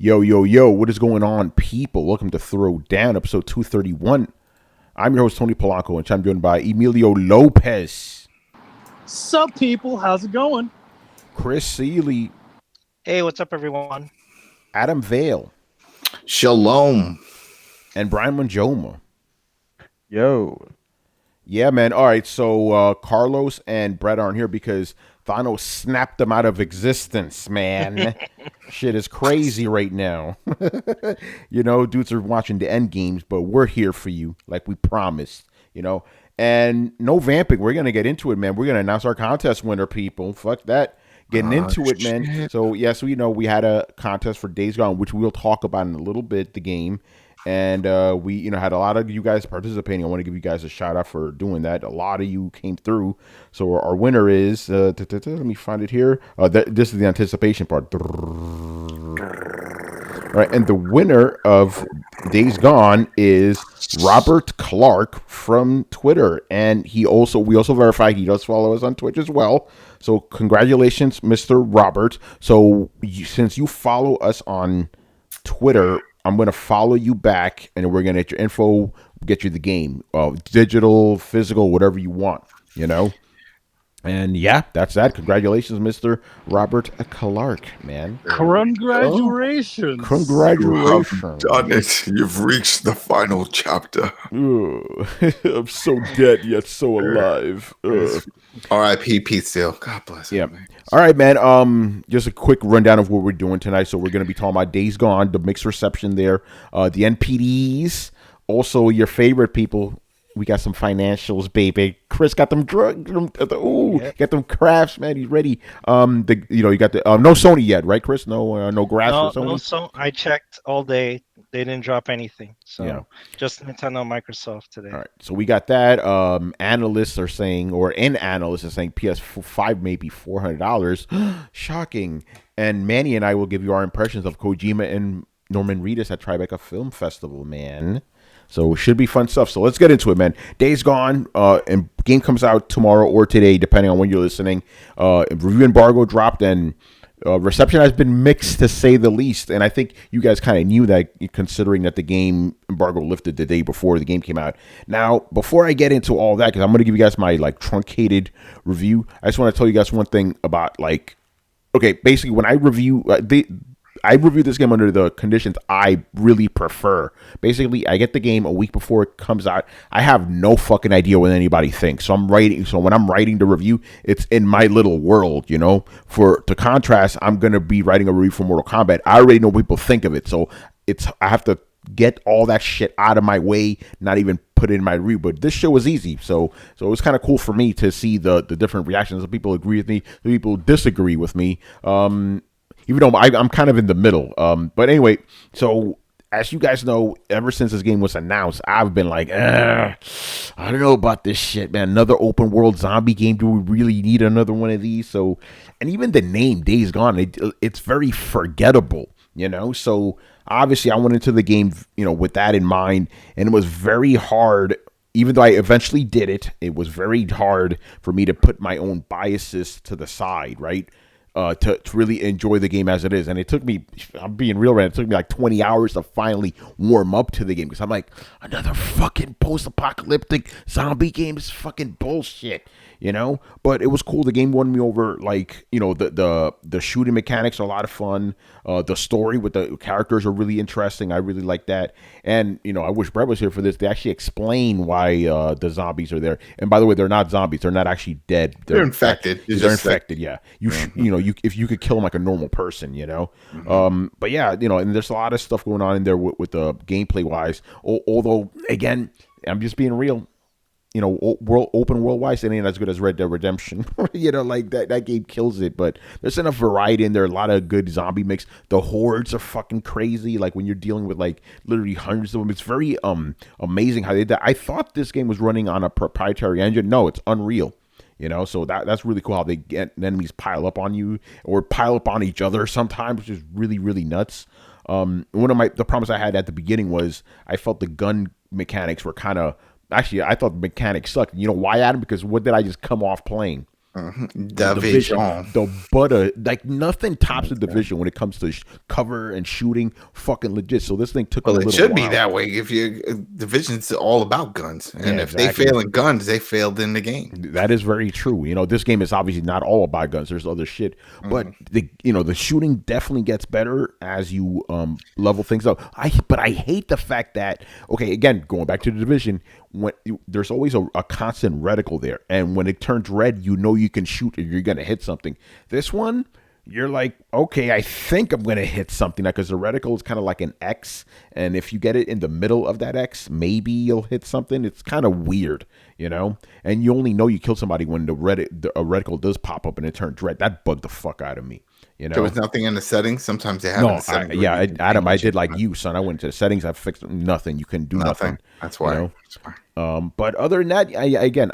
Yo, yo, yo, what is going on, people? Welcome to Throwdown, episode 231. I'm your host, Tony Polanco, and I'm joined by Emilio Lopez. Sup, people? How's it going? Chris Seeley. Hey, what's up, everyone? Adam Vale. Shalom. And Brian Manjoma. Yo. Yeah, man. All right, so Carlos and Brett aren't here because Thanos snapped them out of existence, man. Shit is crazy right now. You know, dudes are watching the end games, but we're here for you like we promised, you know. And no vamping. We're going to get into it, man. We're going to announce our contest winner, people. Fuck that. Getting into it, man. Shit. So, yes, we had a contest for Days Gone, which we'll talk about in a little bit, the game. And we, had a lot of you guys participating. I want to give you guys a shout out for doing that. A lot of you came through. So our winner is, let me find it here. This is the anticipation part. All right, and the winner of Days Gone is Robert Clark from Twitter, and we also verified he does follow us on Twitch as well. So congratulations, Mr. Robert. So since you follow us on Twitter, I'm going to follow you back, and we're going to get your info, get you the game, digital, physical, whatever you want, And yeah, that's that. Congratulations, Mr. Robert Clark, man. Congratulations. Congratulations. You have done it. You've reached the final chapter. Ooh, I'm so dead yet so alive. R.I.P. Pete Steele. God bless him. Yeah. Man. All right, man. Just a quick rundown of what we're doing tonight. So we're going to be talking about Days Gone, the mixed reception there, the NPDs, also your favorite people. We got some financials, baby. Chris got them drugs. Got them crafts, man. He's ready. You got the no Sony yet, right, Chris? No grass for Sony. No, so I checked all day. They didn't drop anything. So Yeah. just Nintendo, Microsoft today. All right, so we got that. Analysts are saying, or an analyst is saying, PS5 may be $400. Shocking. And Manny and I will give you our impressions of Kojima and Norman Reedus at Tribeca Film Festival, man. So it should be fun stuff. So let's get into it, man. Days Gone, and game comes out tomorrow or today, depending on when you're listening. Review embargo dropped, and reception has been mixed, to say the least. And I think you guys kind of knew that, considering that the game embargo lifted the day before the game came out. Now, before I get into all that, because I'm going to give you guys my truncated review, I just want to tell you guys one thing about basically when I review I review this game under the conditions I really prefer. Basically, I get the game a week before it comes out. I have no fucking idea what anybody thinks. So when I'm writing the review, it's in my little world, To contrast, I'm going to be writing a review for Mortal Kombat. I already know what people think of it. So I have to get all that shit out of my way, not even put it in my review. But this show was easy. So it was kind of cool for me to see the different reactions. Some people agree with me, some people disagree with me. Even though I'm kind of in the middle. But anyway, so as you guys know, ever since this game was announced, I've been like, I don't know about this shit, man. Another open world zombie game. Do we really need another one of these? So, and even the name Days Gone, it's very forgettable, So obviously I went into the game, with that in mind, and it was very hard. Even though I eventually did it, it was very hard for me to put my own biases to the side, right? To really enjoy the game as it is. And it took me, I'm being real, right? It took me like 20 hours to finally warm up to the game, because I'm like, another fucking post-apocalyptic zombie game is fucking bullshit, But it was cool. The game won me over. The shooting mechanics are a lot of fun. The story with the characters are really interesting. I really like that. And, I wish Brett was here for this. They actually explain why the zombies are there. And by the way, they're not zombies. They're not actually dead. They're infected. They're infected, yeah. If you could kill them like a normal person, Mm-hmm. But yeah, and there's a lot of stuff going on in there with the gameplay wise. Although, again, I'm just being real. Open world wise, it ain't as good as Red Dead Redemption. That game kills it. But there's enough variety in there. A lot of good zombie mix. The hordes are fucking crazy. Like when you're dealing with literally hundreds of them, it's very amazing how they did that. I thought this game was running on a proprietary engine. No, it's Unreal. So that's really cool how they get enemies pile up on you or pile up on each other sometimes, which is really, really nuts. One of the problems I had at the beginning was I felt the gun mechanics were kind of, actually, I thought the mechanics sucked. You know why, Adam? Because what did I just come off playing? Division, Division. the butter, like nothing tops the Division when it comes to cover and shooting. Fucking legit. So this thing took a Well, little it should while. be that way. If you Division's all about guns, and Yeah, if they exactly. fail in guns, they failed in the game. That is very true. This game is obviously not all about guns. There's other shit, but the shooting definitely gets better as you level things up. But I hate the fact that, okay, again, going back to the Division, there's always a constant reticle there, and when it turns red, you can shoot if you're gonna hit something. This one, you're like, okay, I think I'm gonna hit something, because the reticle is kind of like an X, and if you get it in the middle of that X, maybe you'll hit something. It's kind of weird, and you only know you killed somebody when a reticle does pop up and it turns red. That bugged the fuck out of me. There was nothing in the settings. Sometimes they have. No, in the settings Adam, I did like you, son. I went to the settings. I fixed nothing. You can do nothing. That's why. But other than that,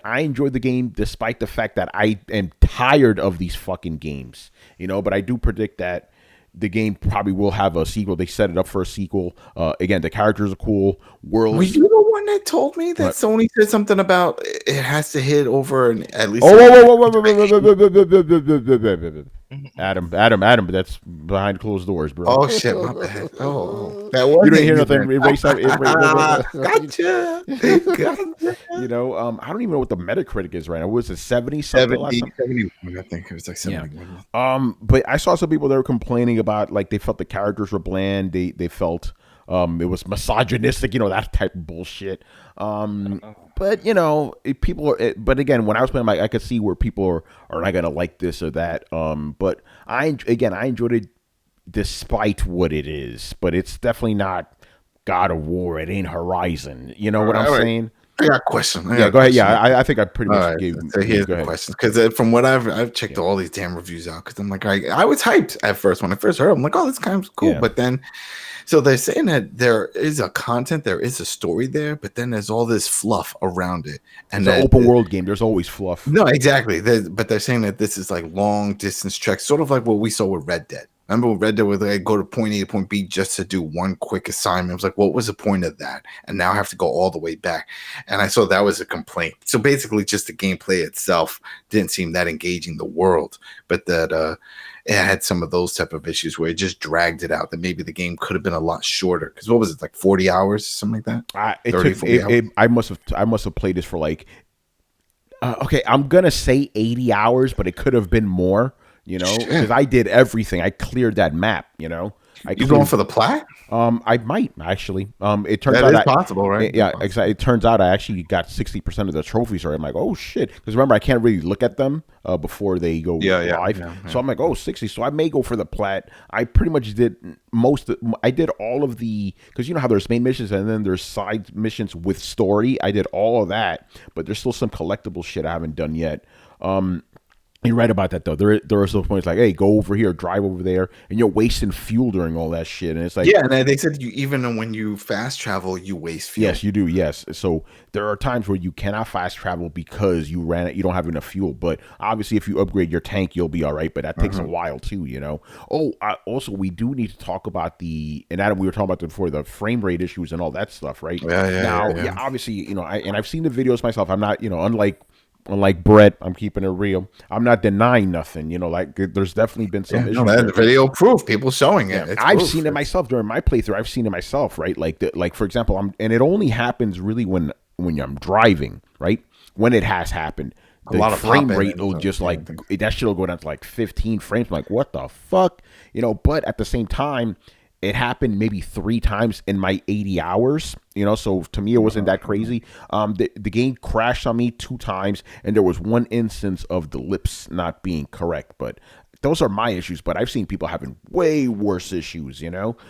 I enjoyed the game despite the fact that I am tired of these fucking games. But I do predict that the game probably will have a sequel. They set it up for a sequel. Again, the characters are cool. Were you the one that told me that Sony said something about it has to hit over at least? Adam, that's behind closed doors, bro. Oh shit, my bad. Oh, that was you didn't hear nothing. Gotcha. I don't even know what the Metacritic is right now. Was it 70 something? 71, I think it was like 71. Yeah. But I saw some people that were complaining about, like, they felt the characters were bland. They felt it was misogynistic, that type of bullshit. But but again, when I was playing, I could see where people are not gonna like this or that. But I enjoyed it despite what it is. But it's definitely not God of War. It ain't Horizon. You know what I'm saying? I got a question. Go ahead. Yeah, I think I pretty much gave. So here's the question, because from what I've checked all these damn reviews out, because I'm like, I was hyped at first when I first heard. I'm like, oh, this kind of cool. Yeah. But then, so they're saying that there is there is a story there, but then there's all this fluff around it. And it's an open world game. There's always fluff. No, exactly. But they're saying that this is like long distance treks, sort of like what we saw with Red Dead. Remember with Red Dead, where they go to point A to point B just to do one quick assignment? I was like, what was the point of that? And now I have to go all the way back. And I saw that was a complaint. So basically, just the gameplay itself didn't seem that engaging, the world, but that it had some of those type of issues where it just dragged it out. That maybe the game could have been a lot shorter. Because what was it, like 40 hours, something like that? 40 hours? I must have played this for like, okay, I'm gonna say 80 hours, but it could have been more. Because I did everything. I cleared that map. You going for the plat? I might actually. It turns out that is possible, right? Yeah, exactly. It turns out I actually got 60% of the trophies. Right? I'm like, oh shit. Because remember, I can't really look at them before they go live. Yeah. So I'm like, oh, 60. So I may go for the plat. I pretty much did I did all of the, because you know how there's main missions and then there's side missions with story. I did all of that, but there's still some collectible shit I haven't done yet. You're right about that though. There are some points like, hey, go over here, drive over there, and you're wasting fuel during all that shit. And it's like, yeah, and they said even when you fast travel, you waste fuel. Yes, you do. Yes, so there are times where you cannot fast travel because you don't have enough fuel. But obviously, if you upgrade your tank, you'll be all right. But that takes a while too, also, we do need to talk about and Adam, we were talking about before, the frame rate issues and all that stuff, right? Yeah. Obviously, I've seen the videos myself. I'm not, unlike Brett, I'm keeping it real. I'm not denying nothing. There's definitely been some issues. The video proof, people showing it. Yeah, I've seen it myself during my playthrough. I've seen it myself, right? Like for example, and it only happens really when I'm driving, right? When it has happened, the frame rate will just that shit will go down to like 15 frames. I'm like, what the fuck, But at the same time, it happened maybe 3 times in my 80 hours, so to me, it wasn't that crazy. The game crashed on me 2 times, and there was 1 instance of the lips not being correct, but those are my issues. But I've seen people having way worse issues,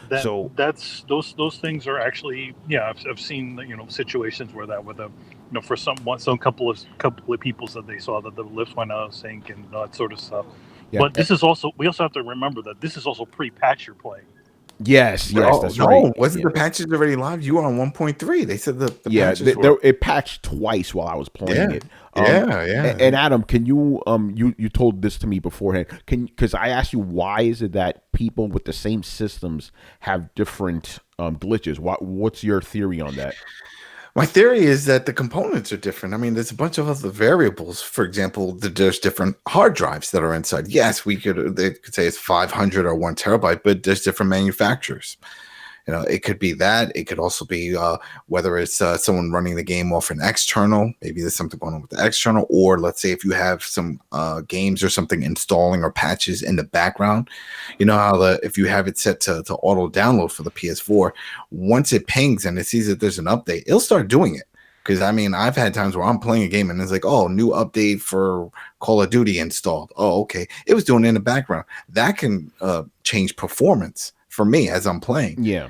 That's those things are actually, I've seen, situations where that with for some couple of people said they saw that the lips went out of sync and that sort of stuff. Yeah. But we also have to remember that this is also pre-patch you're playing. Yes, that's right. Wasn't the patches already live? You were on 1.3. They said the patches it patched twice while I was playing it. Yeah. And Adam, can you you told this to me beforehand? Because I asked you, why is it that people with the same systems have different glitches? What's your theory on that? My theory is that the components are different. I mean, there's a bunch of other variables. For example, there's different hard drives that are inside. Yes, they could say it's 500 or 1 terabyte, but there's different manufacturers. It could be that. It could also be whether it's someone running the game off an external. Maybe there's something going on with the external. Or let's say if you have some games or something installing or patches in the background. You know how if you have it set to auto download for the PS4, once it pings and it sees that there's an update, it'll start doing it. Because, I mean, I've had times where I'm playing a game and it's like, oh, new update for Call of Duty installed. Oh, okay. It was doing it in the background. That can change performance for me as I'm playing. Yeah.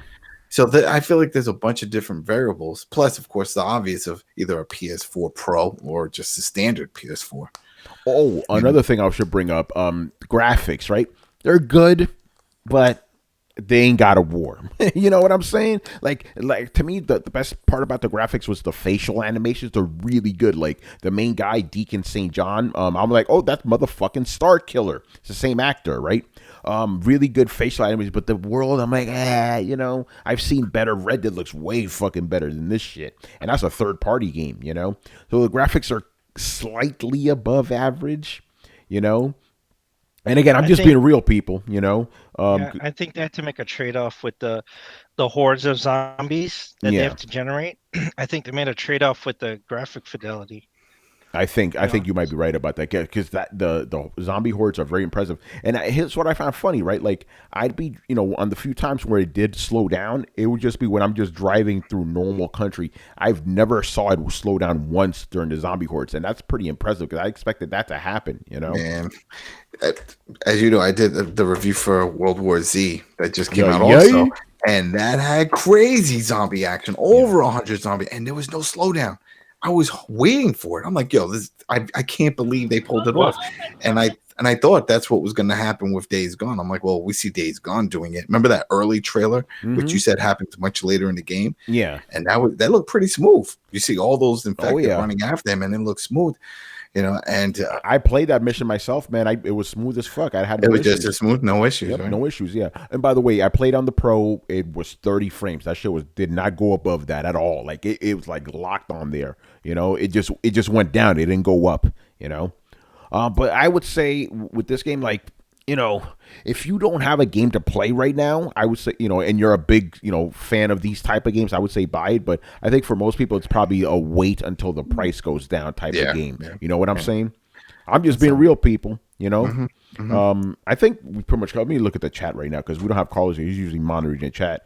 So I feel like there's a bunch of different variables. Plus, of course, the obvious of either a PS4 Pro or just a standard PS4. Oh, another thing I should bring up, graphics, right? They're good, but they ain't got a war. You know what I'm saying? Like to me, the best part about the graphics was the facial animations. They're really good. Like the main guy, Deacon St. John, I'm like, oh, that's motherfucking Star Killer. It's the same actor, right? Really good facial animations, but the world, I'm like, I've seen better. Red Dead looks way fucking better than this shit. And that's a third-party game, So the graphics are slightly above average, And again, I'm just being real, people, I think they had to make a trade-off with the hordes of zombies that they have to generate. I think they made a trade-off with the graphic fidelity. I think you might be right about that, because the zombie hordes are very impressive. And here's what I found funny, right? Like I'd be, on the few times where it did slow down, it would just be when I'm just driving through normal country. I've never saw it slow down once during the zombie hordes, and that's pretty impressive because I expected that to happen. Man, as you know, I did the review for World War Z that just came out also, and that had crazy zombie action, over 100 zombie, and there was no slowdown. I was waiting for it. I'm like, yo, I can't believe they pulled it off. And I thought that's what was going to happen with Days Gone. I'm like, well, we see Days Gone doing it. Remember that early trailer, which you said happened much later in the game? Yeah. And that looked pretty smooth. You see all those infected running after them, and it looked smooth. And I played that mission myself, man. It was smooth as fuck. It was just as smooth, no issues. Yep, right? No issues, yeah. And by the way, I played on the Pro. It was 30 frames. That shit did not go above that at all. Like it was like locked on there. It just went down. It didn't go up. But I would say with this game, like, if you don't have a game to play right now, I would say, and you're a big, fan of these type of games, I would say buy it. But I think for most people, it's probably a wait until the price goes down type of game. Yeah. You know what I'm saying? I'm just being real, people, I think we pretty much, let me look at the chat right now because we don't have callers. He's usually monitoring the chat.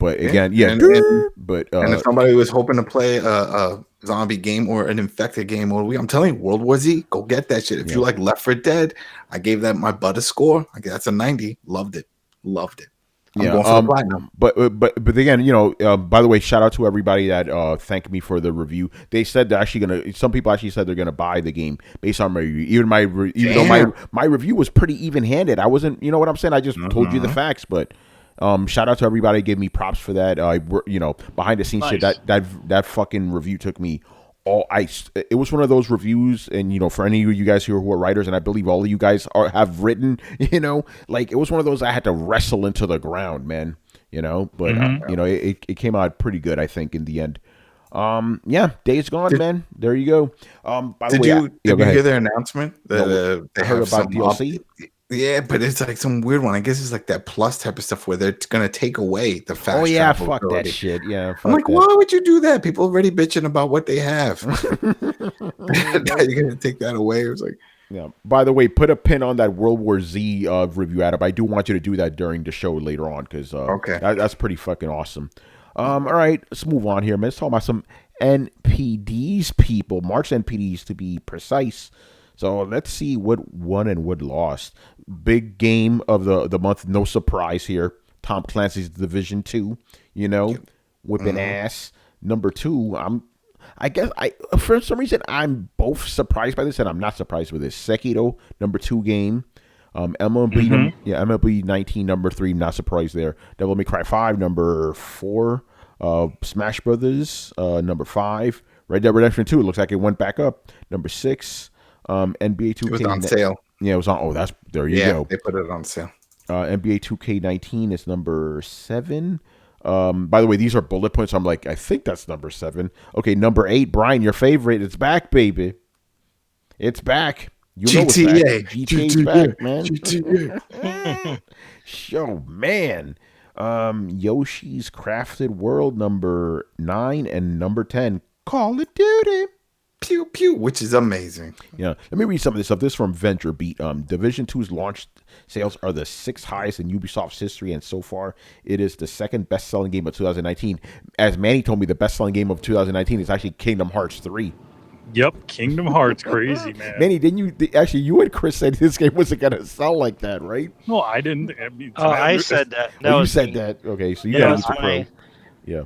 But again, and if somebody was hoping to play a zombie game or an infected game, I'm telling you, World War Z, go get that shit. If you like Left 4 Dead, I gave that my butter score. That's a 90. Loved it. I'm going for the platinum. But again, by the way, shout out to everybody that thanked me for the review. They said they're actually some people actually said they're gonna buy the game based on my review. Even though my review was pretty even handed. I wasn't, you know what I'm saying? I just told you the facts, but. Shout out to everybody who gave me props for that. Behind the scenes shit. That fucking review took me it was one of those reviews, and for any of you guys here who are writers, and I believe all of you guys have written, like it was one of those I had to wrestle into the ground, man. But it came out pretty good, I think, in the end. Days Gone, man. There you go. By the way, did you hear their announcement? They heard about DLC. Yeah, but it's like some weird one. I guess it's like that plus type of stuff where they're gonna take away the fast. Oh yeah, fuck that shit. Yeah, I'm like, why would you do that? People already bitching about what they have. Now you're gonna take that away? It was like, yeah. By the way, put a pin on that World War Z review, Adam. I do want you to do that during the show later on because that's pretty fucking awesome. All right, let's move on here, man. Let's talk about some NPDs, people. March NPDs to be precise. So let's see what won and what lost. Big game of the month. No surprise here. Tom Clancy's Division 2, whipping ass. Number 2, I guess for some reason I'm both surprised by this and I'm not surprised with this. Sekiro, number 2 game. MLB 19, number 3. Not surprised there. Devil May Cry 5, number 4. Smash Brothers, number 5. Red Dead Redemption 2. It looks like it went back up. Number 6. NBA 2K. It was on sale. Yeah, it was on. Oh, there you go. They put it on sale. NBA 2K19 is number 7. By the way, these are bullet points. I'm like, I think that's number 7. Okay, number 8, Brian, your favorite. It's back, baby. It's back. You know it's back. GTA's back, man. GTA. Yo, man. Yoshi's Crafted World number 9 and number 10. Call of Duty. Pew pew, which is amazing. Yeah, let me read some of this stuff. This is from VentureBeat. Division 2's launch sales are the 6th highest in Ubisoft's history, and so far it is the 2nd best-selling game of 2019. As Manny told me, the best-selling game of 2019 is actually Kingdom Hearts 3. Yep, Kingdom Hearts, crazy, man. Manny, didn't you? Actually, you and Chris said this game wasn't gonna sell like that, right? No, I didn't. I mean, I said that. You said that. Okay, so you gotta eat the crow. Yeah.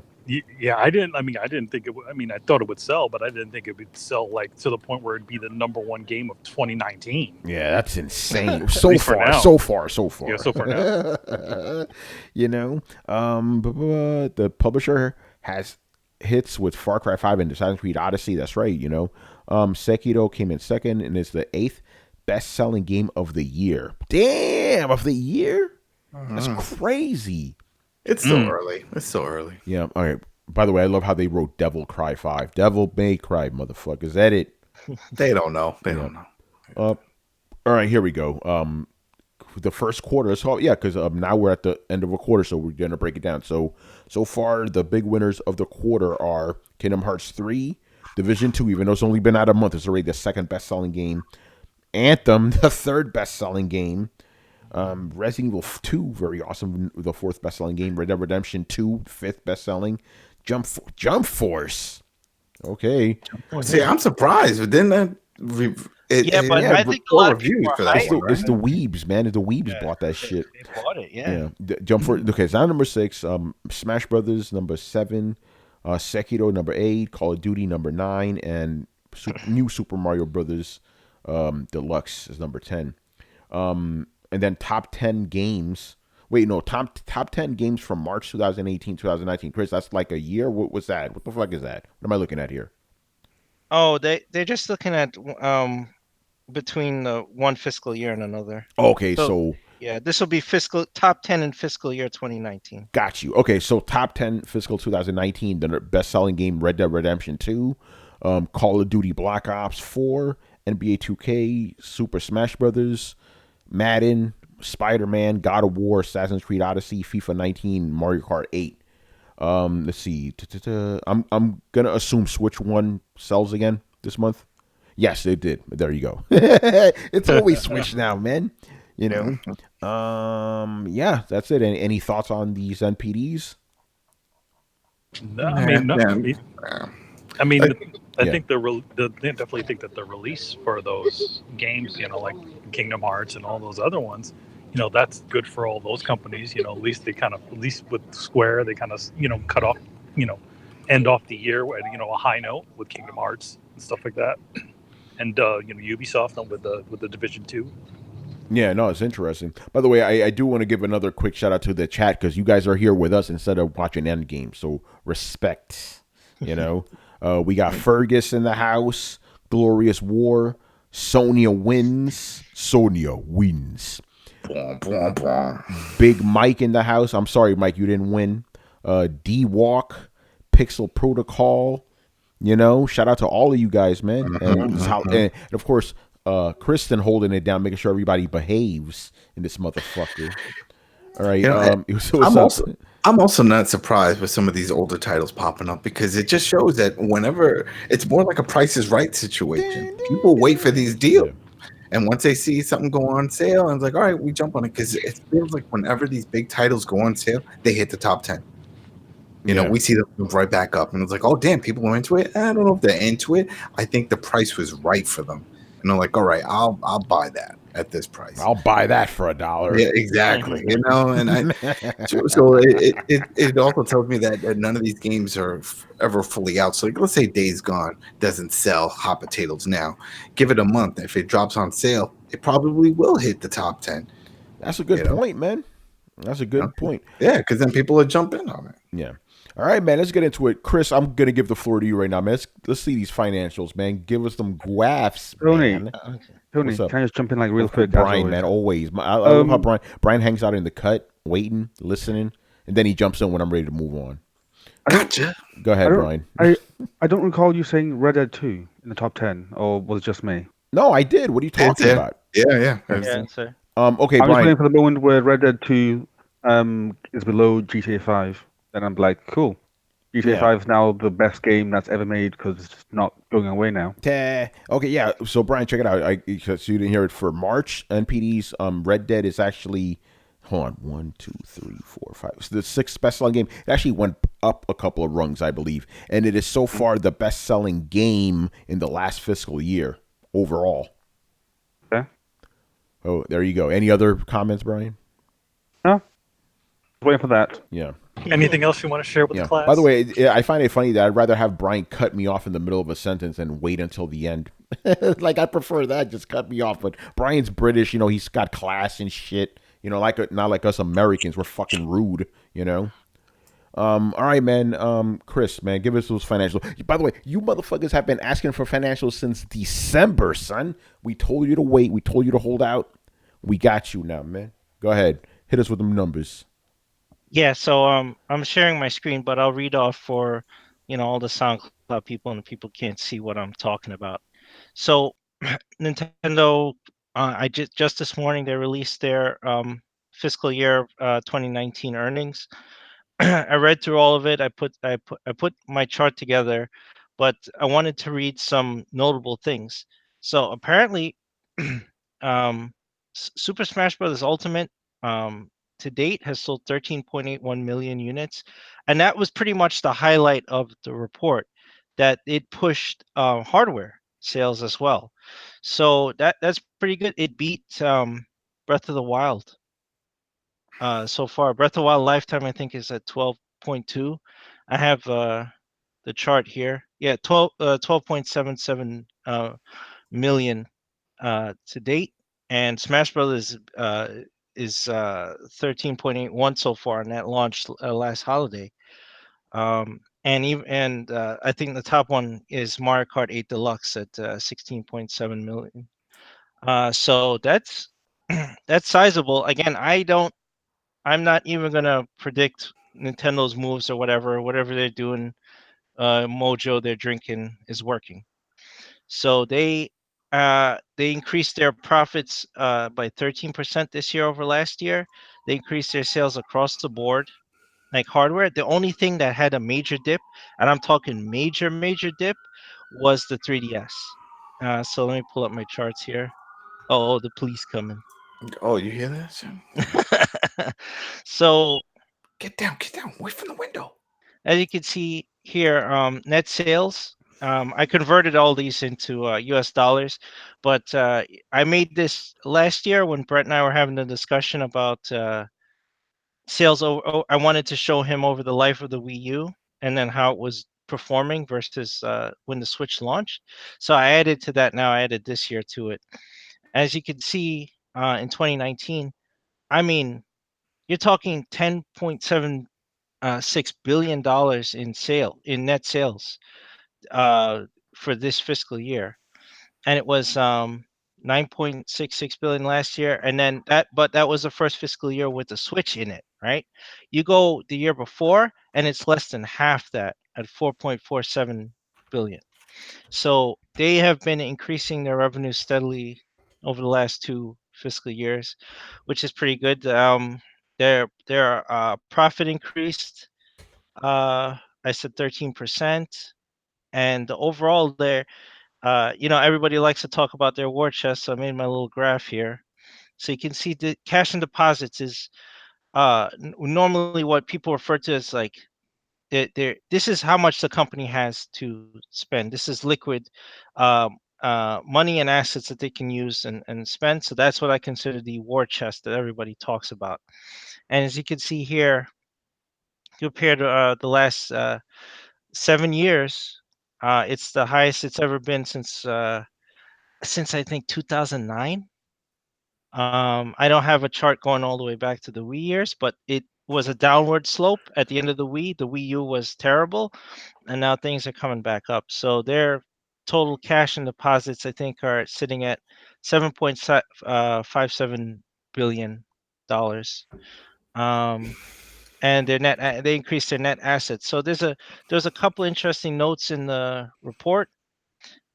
Yeah, I didn't. I mean, I didn't think it would. I mean, I thought it would sell, but I didn't think it would sell like to the point where it'd be the number 1 game of 2019. Yeah, that's insane. So far. Yeah, so far now. You know, the publisher has hits with Far Cry 5 and Assassin's Creed Odyssey. That's right. You know, Sekiro came in 2nd and is the 8th best-selling game of the year. Damn, of the year? That's crazy. It's so early. It's so early. Yeah. All right. By the way, I love how they wrote Devil Cry 5. Devil May Cry, motherfuckers. Is that it? They don't know. They don't know. All right. Here we go. The first quarter. So yeah, because now we're at the end of a quarter, so we're gonna break it down. So far, the big winners of the quarter are Kingdom Hearts 3, Division 2. Even though it's only been out a month, it's already the 2nd best-selling game. Anthem, the 3rd best-selling game. Resident Evil 2, very awesome, the 4th best-selling game. Red Dead Redemption 2, 5th best-selling. Jump Force. Okay. See, I'm surprised, but then that I think a lot of reviews people for are that. hyped. It's the weebs, man. The weebs bought that shit. They bought it, yeah. Jump Force. Okay, it's now number 6. Smash Brothers number 7. Sekiro number 8. Call of Duty number 9, and new Super Mario Brothers Deluxe is number 10. And then top 10 games. Wait, no, top 10 games from March 2018, 2019. Chris, that's like a year? What was that? What the fuck is that? What am I looking at here? Oh, they're just looking at between one fiscal year and another. Okay, so yeah, this will be top 10 in fiscal year 2019. got you. Okay, so top 10 fiscal 2019, the best-selling game Red Dead Redemption 2, Call of Duty Black Ops 4, NBA 2K, Super Smash Brothers, Madden, Spider-Man, God of War, Assassin's Creed Odyssey, FIFA 19, Mario Kart 8. Let's see. I'm gonna assume Switch 1 sells again this month. Yes, it did. There you go. It's always Switch now, man. You know. Yeah, that's it. Any thoughts on these NPDs? No, I mean, I think they definitely think that the release for those games, you know, like Kingdom Hearts and all those other ones, you know, that's good for all those companies. You know, at least with Square, they kind of, you know, cut off, you know, end off the year with, you know, a high note with Kingdom Hearts and stuff like that. And you know, Ubisoft with the Division 2. Yeah, no, it's interesting. By the way, I do want to give another quick shout out to the chat because you guys are here with us instead of watching Endgame. So respect, you know. We got Fergus in the house. Glorious War. Sonia wins. Big Mike in the house. I'm sorry, Mike, you didn't win. D-Walk. Pixel Protocol. You know, shout out to all of you guys, man. And of course, Kristen holding it down, making sure everybody behaves in this motherfucker. All right. You know, I'm also not surprised with some of these older titles popping up because it just shows that whenever it's more like a Price is Right situation, people wait for these deals. And once they see something go on sale, and it's like, all right, we jump on it because it feels like whenever these big titles go on sale, they hit the top 10. You know, we see them move right back up, and it's like, oh damn, people are into it. I don't know if they're into it. I think the price was right for them, and they're like, all right, I'll buy that at this price. I'll buy that for $1. Yeah, exactly. You know, and so it also tells me that none of these games are ever fully out. So like, let's say Days Gone doesn't sell hot potatoes now. Give it a month. If it drops on sale, it probably will hit the top 10. That's a good point, man. That's a good point. Yeah, because then people will jump in on it. Yeah. All right, man. Let's get into it. Chris, I'm gonna give the floor to you right now, man. Let's see these financials, man. Give us some graphs, man. Tony, can I just jump in like real quick? Brian, man, always. I love how Brian hangs out in the cut, waiting, listening, and then he jumps in when I'm ready to move on. Gotcha. Go ahead, Brian. I don't recall you saying Red Dead 2 in the top 10, or was it just me? No, I did. What are you talking about? Yeah. Sir. Okay, I'm Brian. just waiting for the moment where Red Dead 2 is below GTA 5. Then I'm like, cool. GTA 5 is now the best game that's ever made because it's just not going away now. Okay, yeah. So Brian, check it out. So you didn't hear it for March NPDs. Red Dead is actually, hold on, 1, 2, 3, 4, 5. So the sixth best-selling game. It actually went up a couple of rungs, I believe, and it is so far the best-selling game in the last fiscal year overall. Okay. Oh, there you go. Any other comments, Brian? No. Waiting for that. Yeah. Anything else you want to share with the class? By the way, I find it funny that I'd rather have Brian cut me off in the middle of a sentence and wait until the end. Like, I prefer that. Just cut me off. But Brian's British. He's got class and shit. Not like us Americans. We're fucking rude, All right, man. Chris, man, give us those financials. By the way, you motherfuckers have been asking for financials since December, son. We told you to wait. We told you to hold out. We got you now, man. Go ahead. Hit us with them numbers. Yeah, so I'm sharing my screen, but I'll read off for all the SoundCloud people, and the people can't see what I'm talking about. So Nintendo, I just this morning they released their fiscal year 2019 earnings. I read through all of it. I put my chart together, but I wanted to read some notable things. So apparently, Super Smash Bros. Ultimate to date has sold 13.81 million units, and that was pretty much the highlight of the report. That it pushed hardware sales as well, so that's pretty good. It beat Breath of the Wild so far. Breath of the Wild lifetime, I think, is at 12.2. I have the chart here. Yeah, 12.77 million to date, and Smash Brothers is 13.81 so far, and that launched last holiday. And I think the top one is Mario Kart 8 Deluxe at 16.7 million. So that's that's sizable. Again, I'm not even gonna predict Nintendo's moves or whatever they're doing. Mojo they're drinking is working. So they increased their profits by 13% this year over last year. They increased their sales across the board, like hardware. The only thing that had a major dip, and I'm talking major dip, was the 3DS. So let me pull up my charts here. Oh, the police coming. Oh, you hear that? So get down, away from the window. As you can see here, net sales. I converted all these into US dollars, but I made this last year when Brett and I were having a discussion about sales. I wanted to show him over the life of the Wii U and then how it was performing versus when the Switch launched. So I added to that now. I added this year to it. As you can see in 2019, I mean, you're talking 10.76 billion dollars in net sales for this fiscal year, and it was 9.66 billion last year, and then that was the first fiscal year with the Switch in it, right? You go the year before, and it's less than half that at 4.47 billion. So they have been increasing their revenue steadily over the last 2 fiscal years, which is pretty good. Their profit increased. I said 13%, and overall, everybody likes to talk about their war chest. So I made my little graph here, so you can see the cash and deposits is normally what people refer to as like this is how much the company has to spend. This is liquid money and assets that they can use and spend. So that's what I consider the war chest that everybody talks about. And as you can see here, compared to the last 7 years, it's the highest it's ever been since I think 2009. I don't have a chart going all the way back to the Wii years, but it was a downward slope at the end of the Wii. The Wii U was terrible, and now things are coming back up. So their total cash and deposits, I think, are sitting at $7.57 billion. and they increased their net assets. So there's a couple interesting notes in the report.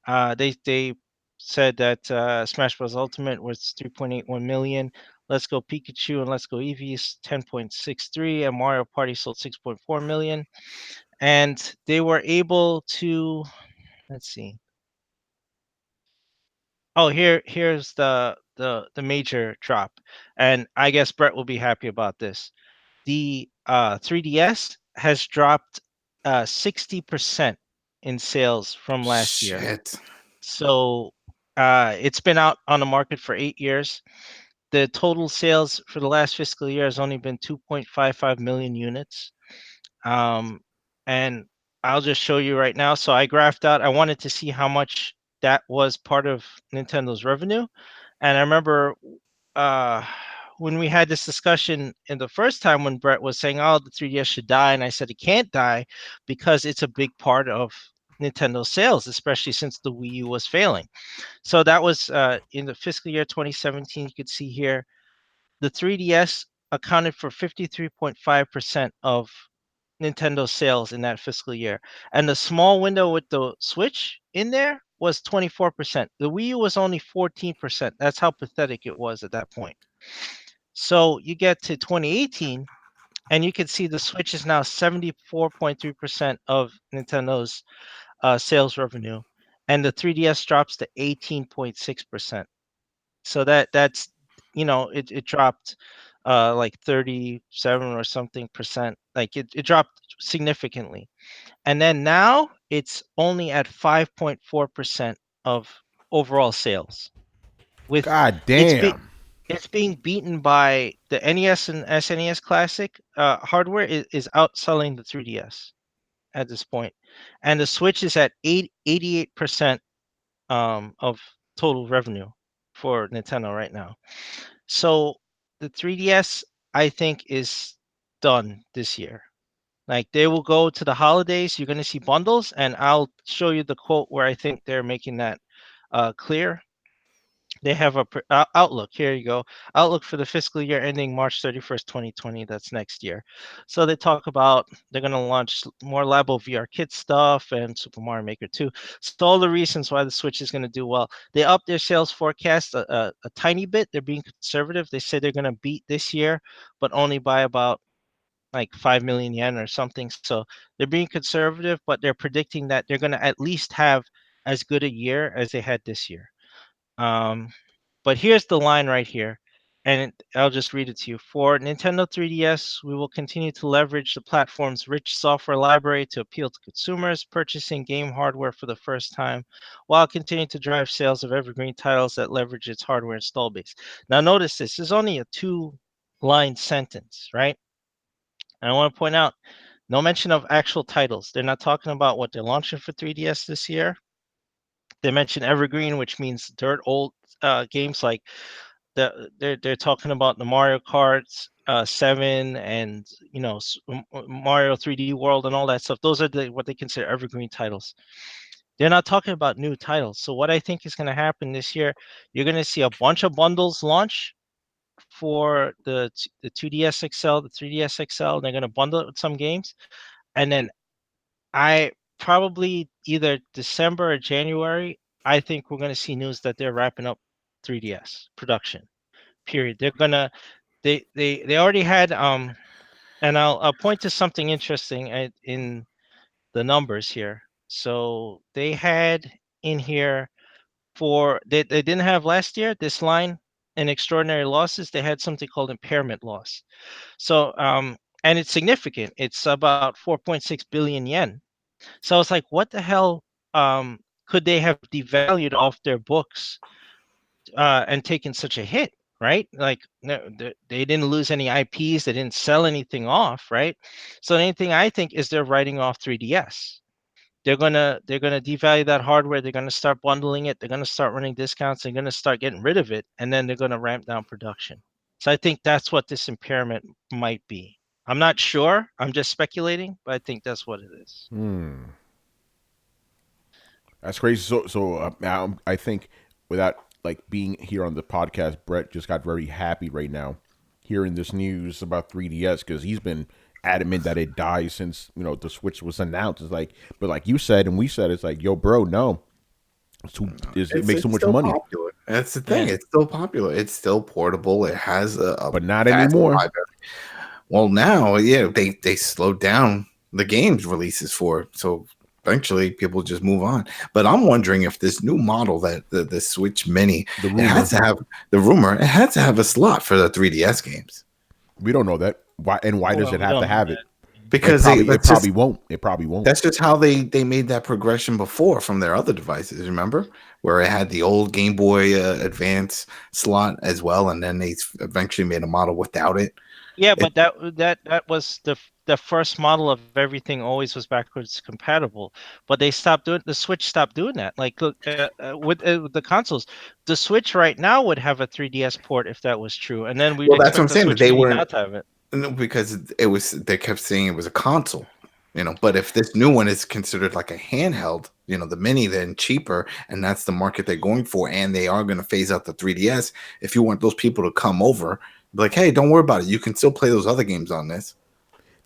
They said that Smash Bros. Ultimate was 3.81 million. Let's Go Pikachu and Let's Go Eevee is 10.63, and Mario Party sold 6.4 million. And they were able to, let's see. Oh, here's the major drop, and I guess Brett will be happy about this. The 3DS has dropped 60% in sales from last year. Shit. So it's been out on the market for 8 years. The total sales for the last fiscal year has only been 2.55 million units. And I'll just show you right now. So I graphed out, I wanted to see how much that was part of Nintendo's revenue. And I remember uh, when we had this discussion in the first time when Brett was saying, oh, the 3DS should die. And I said, it can't die because it's a big part of Nintendo sales, especially since the Wii U was failing. So that was in the fiscal year 2017. You could see here the 3DS accounted for 53.5% of Nintendo sales in that fiscal year. And the small window with the Switch in there was 24%. The Wii U was only 14%. That's how pathetic it was at that point. So you get to 2018, and you can see the Switch is now 74.3% of Nintendo's sales revenue, and the 3DS drops to 18.6%. So that's it dropped like 37 or something percent. Like it dropped significantly. And then now it's only at 5.4% of overall sales. With God it's be, damn. it's being beaten by the NES and SNES Classic hardware is outselling the 3DS at this point. And the Switch is at 88% of total revenue for Nintendo right now. So the 3DS, I think, is done this year. Like they will go to the holidays. You're going to see bundles, and I'll show you the quote where I think they're making that clear. They have a outlook. Here you go. Outlook for the fiscal year ending March 31st, 2020. That's next year. So they talk about they're going to launch more Labo VR Kit stuff and Super Mario Maker 2. So all the reasons why the Switch is going to do well. They upped their sales forecast a tiny bit. They're being conservative. They say they're going to beat this year, but only by about like 5 million yen or something. So they're being conservative, but they're predicting that they're going to at least have as good a year as they had this year. But here's the line right here, and I'll just read it to you. For Nintendo 3DS, we will continue to leverage the platform's rich software library to appeal to consumers purchasing game hardware for the first time, while continuing to drive sales of evergreen titles that leverage its hardware install base. Now, notice this is only a two-line sentence, right? And I want to point out no mention of actual titles. They're not talking about what they're launching for 3DS this year. They mention evergreen, which means dirt old games like they're talking about the Mario Kart 7 and Mario 3D World and all that stuff. Those are what they consider evergreen titles. They're not talking about new titles. So what I think is going to happen this year, you're going to see a bunch of bundles launch for the 2DS XL, the 3DS XL. They're going to bundle it with some games, and then I probably either December or January, I think we're going to see news that they're wrapping up 3DS production. Period. They're gonna they already had and I'll point to something interesting in the numbers here. So they had in here they didn't have last year this line in extraordinary losses. They had something called impairment loss. So and it's significant. It's about 4.6 billion yen. So it's like, what the hell could they have devalued off their books and taken such a hit, right? Like no, they didn't lose any IPs, they didn't sell anything off, right? So anything I think is they're writing off 3DS. They're gonna devalue that hardware. They're gonna start bundling it. They're gonna start running discounts. They're gonna start getting rid of it, and then they're gonna ramp down production. So I think that's what this impairment might be. I'm not sure. I'm just speculating, but I think that's what it is. That's crazy. Now I think without like being here on the podcast, Brett just got very happy right now hearing this news about 3DS because he's been adamant that it dies since the Switch was announced. It's like, but like you said and we said, it's like, yo, bro, no, it makes so It's much still money, popular. That's the thing. Yeah. It's still popular. It's still portable. It has a but not vast anymore. library. Well, now, yeah, they slowed down the games releases for it, so eventually people just move on. But I'm wondering if this new model that the Switch Mini, The it has to have it has to have a slot for the 3DS games We don't know that. Why does Well, it we have don't to know have that. it? because It probably won't. It probably won't. that's just how they made that progression before from their other devices. Remember where it had the old Game Boy Advance slot as well, and then they eventually made a model without it. Yeah, but that was the first model of everything always was backwards compatible. But they stopped doing the Switch stopped doing that. Like look with the consoles, the Switch right now would have a 3DS port if that was true, and then we'd Well, that's what I'm expect the saying. That Switch they Mini weren't not to have it. no, because it was they kept saying it was a console, But if this new one is considered like a handheld, the mini, then cheaper, and that's the market they're going for, and they are going to phase out the 3DS. If you want those people to come over, be like, hey, don't worry about it. You can still play those other games on this.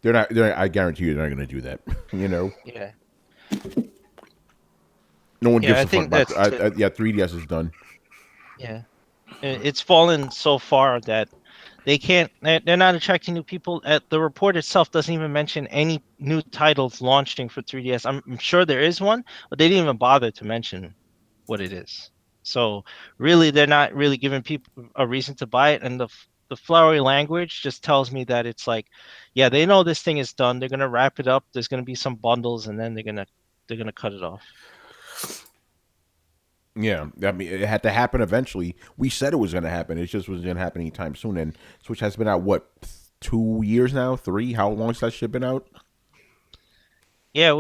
They're not. I guarantee you, they're not going to do that. Yeah. No one gives I a fuck think about. that's Yeah, 3DS is done. yeah. It's fallen so far that they can't. They're not attracting new people. The report itself doesn't even mention any new titles launching for 3DS. I'm sure there is one, but they didn't even bother to mention what it is. So really, they're not really giving people a reason to buy it. And the flowery language just tells me that it's like, yeah, they know this thing is done. They're gonna wrap it up. There's gonna be some bundles, and then they're gonna cut it off. Yeah, I mean, it had to happen eventually. We said it was going to happen. It just wasn't going to happen anytime soon. And Switch has been out what 2 years now? 3? How long has that shit been out? Yeah,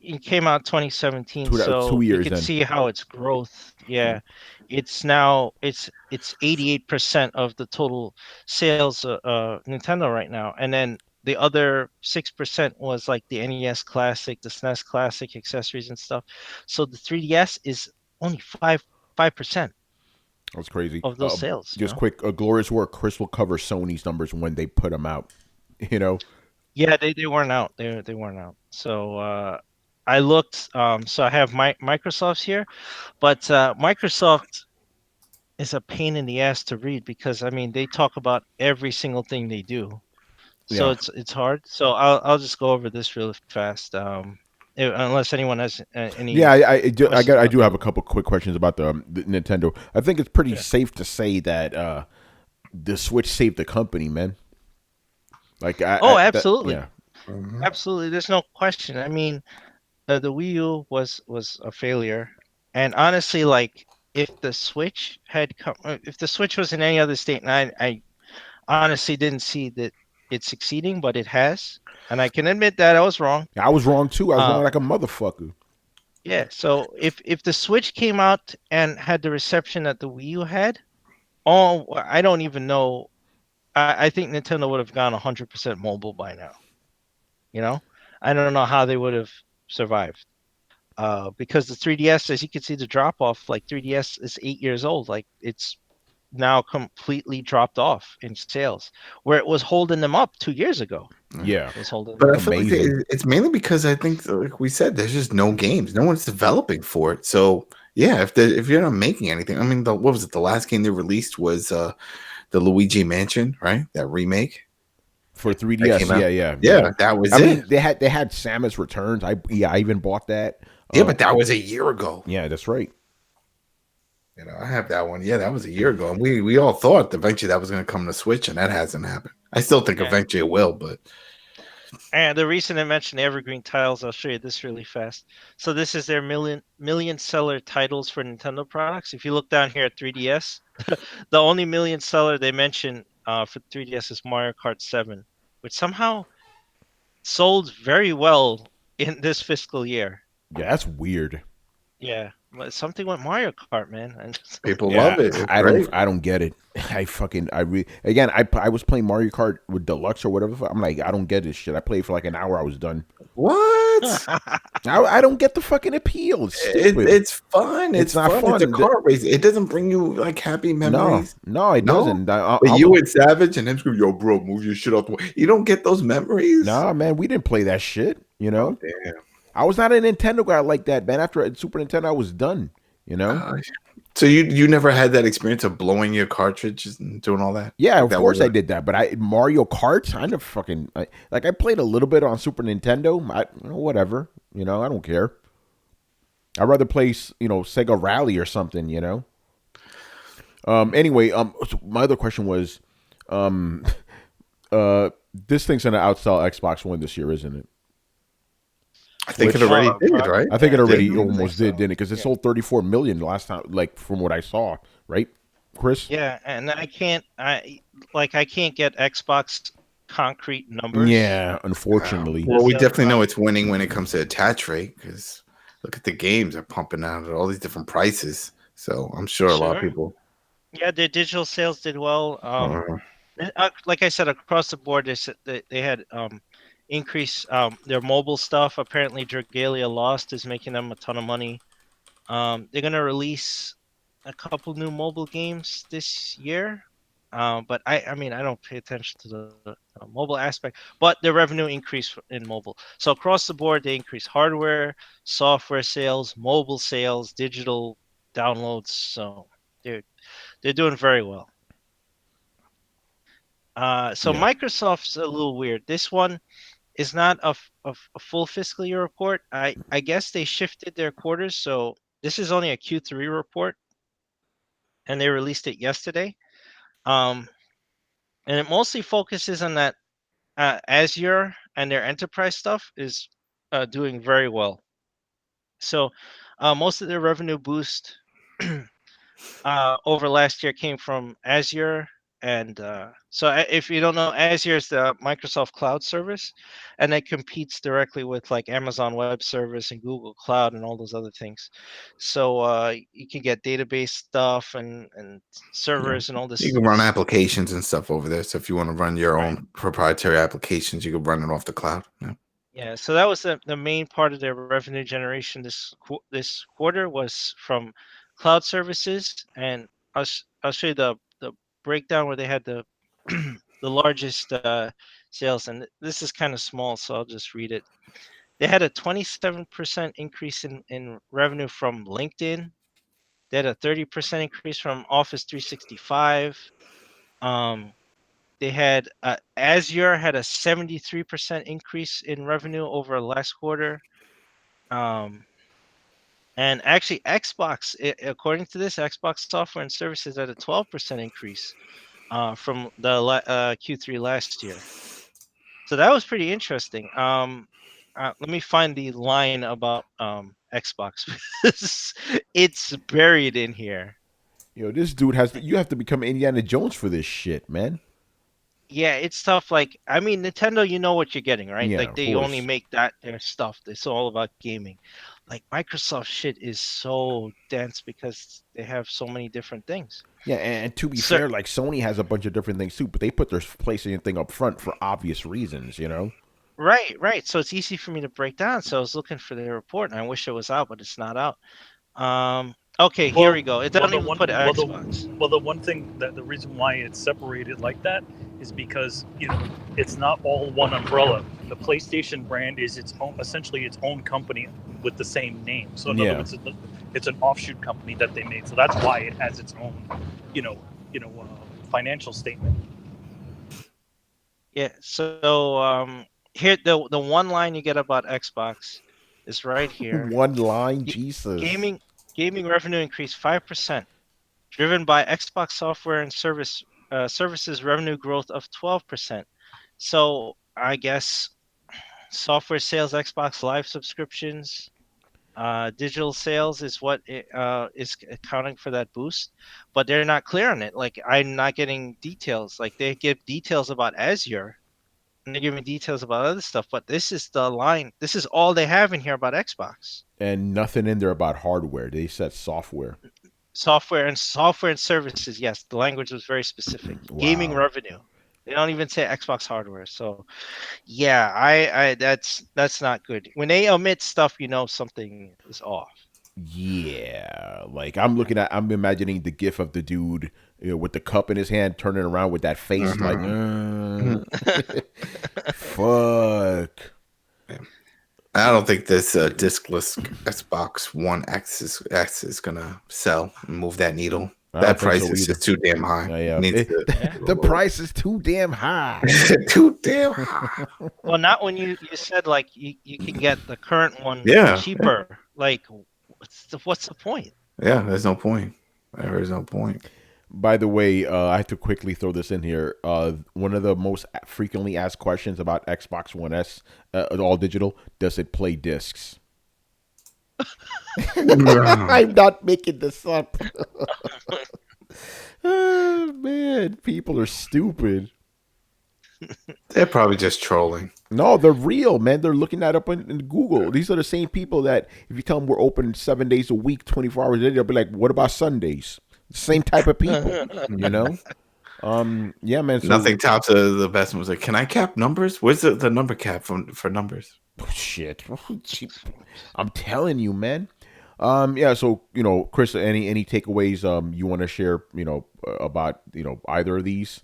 it came out 2017, so 2 you years can then. see how its growth. Yeah, it's now it's 88% of the total sales Nintendo right now, and then the other 6% was like the NES Classic, the SNES Classic accessories and stuff. So the 3DS is only 5% That's crazy. of those sales. Just quick, a glorious work. Chris will cover Sony's numbers when they put them out. Yeah, they weren't out. They weren't out. So I looked. So I have Microsoft's here, but Microsoft is a pain in the ass to read because I mean they talk about every single thing they do. So Yeah. it's hard. So I'll just go over this really fast. Unless anyone has any. Yeah, I questions do about have a couple quick questions about the Nintendo. I think it's pretty Yeah. safe to say that the Switch saved the company, man. Like, absolutely, yeah. absolutely. There's no question. I mean, the Wii U was a failure, and honestly, like if the Switch had come, if the Switch was in any other state, and I honestly didn't see that it's succeeding, but it has, and I can admit that I was wrong. I was wrong too. I was wrong Uh, like a motherfucker. yeah. So if the Switch came out and had the reception that the Wii U had, oh, I don't even know. I think Nintendo would have gone 100% mobile by now. You know, I don't know how they would have survived. Because the 3DS, as you can see, the drop off, like 3DS is 8 years old. Like it's now completely dropped off in sales, where it was holding them up 2 years ago. Yeah. It was holding But them I up. feel like Amazing. it's mainly because I think, like we said, there's just no games. No one's developing for it. So yeah, if you're not making anything, I mean, what was it? The last game they released was the Luigi Mansion, right? That remake For that 3DS, came out. yeah. That was I it. mean, they had Samus Returns. I even bought that. Yeah, but that was a year ago. Yeah, that's right. I have that one. Yeah, that was a year ago, and we all thought eventually that was going to come to Switch, and that hasn't happened. I still think Yeah. eventually it will, but And the reason I mentioned evergreen titles, I'll show you this really fast. So this is their million seller titles for Nintendo products. If you look down here at 3DS, the only million seller they mention for 3DS is Mario Kart 7, which somehow sold very well in this fiscal year. Yeah, that's weird. Yeah, but something with Mario Kart, man. And people Yeah, love it. It's great. I don't get it. I was playing Mario Kart with Deluxe or whatever. I'm like, I don't get this shit. I played for like an hour. I was done. What? What? I don't get the fucking appeal. It's stupid. It's fun. It's not It's fun. a car race. It doesn't bring you like happy memories. No, it doesn't. But you and Savage and him scream, yo, bro, move your shit off the way. You don't get those memories. Nah, man, we didn't play that shit. You know, Oh, damn. I was not a Nintendo guy like that, man. After Super Nintendo, I was done. You know. So you never had that experience of blowing your cartridges and doing all that? Yeah, like of course I did that. But Mario Kart, I never fucking I played a little bit on Super Nintendo. Whatever, you know, I don't care. I'd rather play, Sega Rally or something, you know. Anyway, so my other question was, this thing's gonna outsell Xbox One this year, isn't it? I think it already did, right? I think it already did. almost did, didn't it? Because it sold 34 million last time, like from what I saw, right, Chris? Yeah, and I can't get Xbox concrete numbers. Yeah, unfortunately. Well, we definitely know it's winning when it comes to attach rate because look at the games are pumping out at all these different prices. So I'm sure a lot of people. Yeah, their digital sales did well. Like I said, across the board, they had increase their mobile stuff. Apparently, Dragalia Lost is making them a ton of money. They're gonna release a couple new mobile games this year, but I mean I don't pay attention to the mobile aspect. But their revenue increased in mobile. So across the board, they increased hardware, software sales, mobile sales, digital downloads. So they're doing very well. So Yeah. Microsoft's a little weird. This one is not a full fiscal year report. I guess they shifted their quarters, so this is only a Q3 report, and they released it yesterday. And it mostly focuses on that Azure and their enterprise stuff is doing very well. So most of their revenue boost over last year came from Azure. And so if you don't know, Azure is the Microsoft cloud service, and it competes directly with like Amazon Web Service and Google Cloud and all those other things. So you can get database stuff and servers and all this. You can run applications and stuff over there. So if you want to run your own proprietary applications, you can run it off the cloud. Yeah, so that was the main part of their revenue generation this quarter was from cloud services, and I'll show you the breakdown where they had the the largest sales, and this is kind of small, so I'll just read it. They had a 27% increase in revenue from LinkedIn. They had a 30% increase from Office 365. They had Azure had a 73% increase in revenue over last quarter. And actually, Xbox, according to this, Xbox software and services had a 12% increase from the Q3 last year. So that was pretty interesting. Let me find the line about Xbox. It's buried in here. This dude you have to become Indiana Jones for this shit, man. Yeah, it's tough. Like, I mean, Nintendo, you know what you're getting, right? Yeah, like, of they course. only make their stuff. It's all about gaming. Like, Microsoft shit is so dense because they have so many different things. Yeah, and to be fair, like Sony has a bunch of different things too, but they put their PlayStation thing up front for obvious reasons, you know? Right. So it's easy for me to break down. So I was looking for the report, and I wish it was out, but it's not out. Okay, here we go. It doesn't even put Xbox. Well, the one thing that the reason why it's separated like that is because it's not all one umbrella. The PlayStation brand is essentially its own company with the same name. So in other words, it's an offshoot company that they made. So that's why it has its own, financial statement. Yeah. So here the one line you get about Xbox is right here. One line, Jesus. Gaming revenue increased 5%, driven by Xbox software and services revenue growth of 12%. So I guess software sales, Xbox Live subscriptions, digital sales is what is accounting for that boost, but they're not clear on it. Like, I'm not getting details. Like, they give details about Azure, and they give me details about other stuff, but this is the line. This is all they have in here about Xbox. And nothing in there about hardware. They said software. Software and services. Yes, the language was very specific. Wow. Gaming revenue. They don't even say Xbox hardware. So yeah, I that's not good. When they omit stuff, you know something is off. Yeah, like I'm imagining the gif of the dude, with the cup in his hand, turning around with that face, like, Mhm. fuck. I don't think this discless Xbox One X is gonna sell and move that needle. I That don't think price so is either. just too damn high. Yeah, Needs to Yeah. be the lower. price is too damn high. Too damn high. Well, not when you said like you can get the current one Yeah, cheaper. Like, what's the point? yeah. There's no point. There is no point. By the way, I have to quickly throw this in here. One of the most frequently asked questions about Xbox One S, all digital: does it play discs? I'm not making this up. Oh, man, people are stupid. They're probably just trolling. No, they're real, man. They're looking that up in Google. These are the same people that, if you tell them we're open 7 days a week, 24 hours a day, they'll be like, "What about Sundays?" Same type of people, you know. Yeah, man. So Nothing tops the best ones. Like, can I cap numbers? Where's the number cap for numbers? shit. I'm telling you, man. Yeah. So Chris, any takeaways you want to share? About either of these.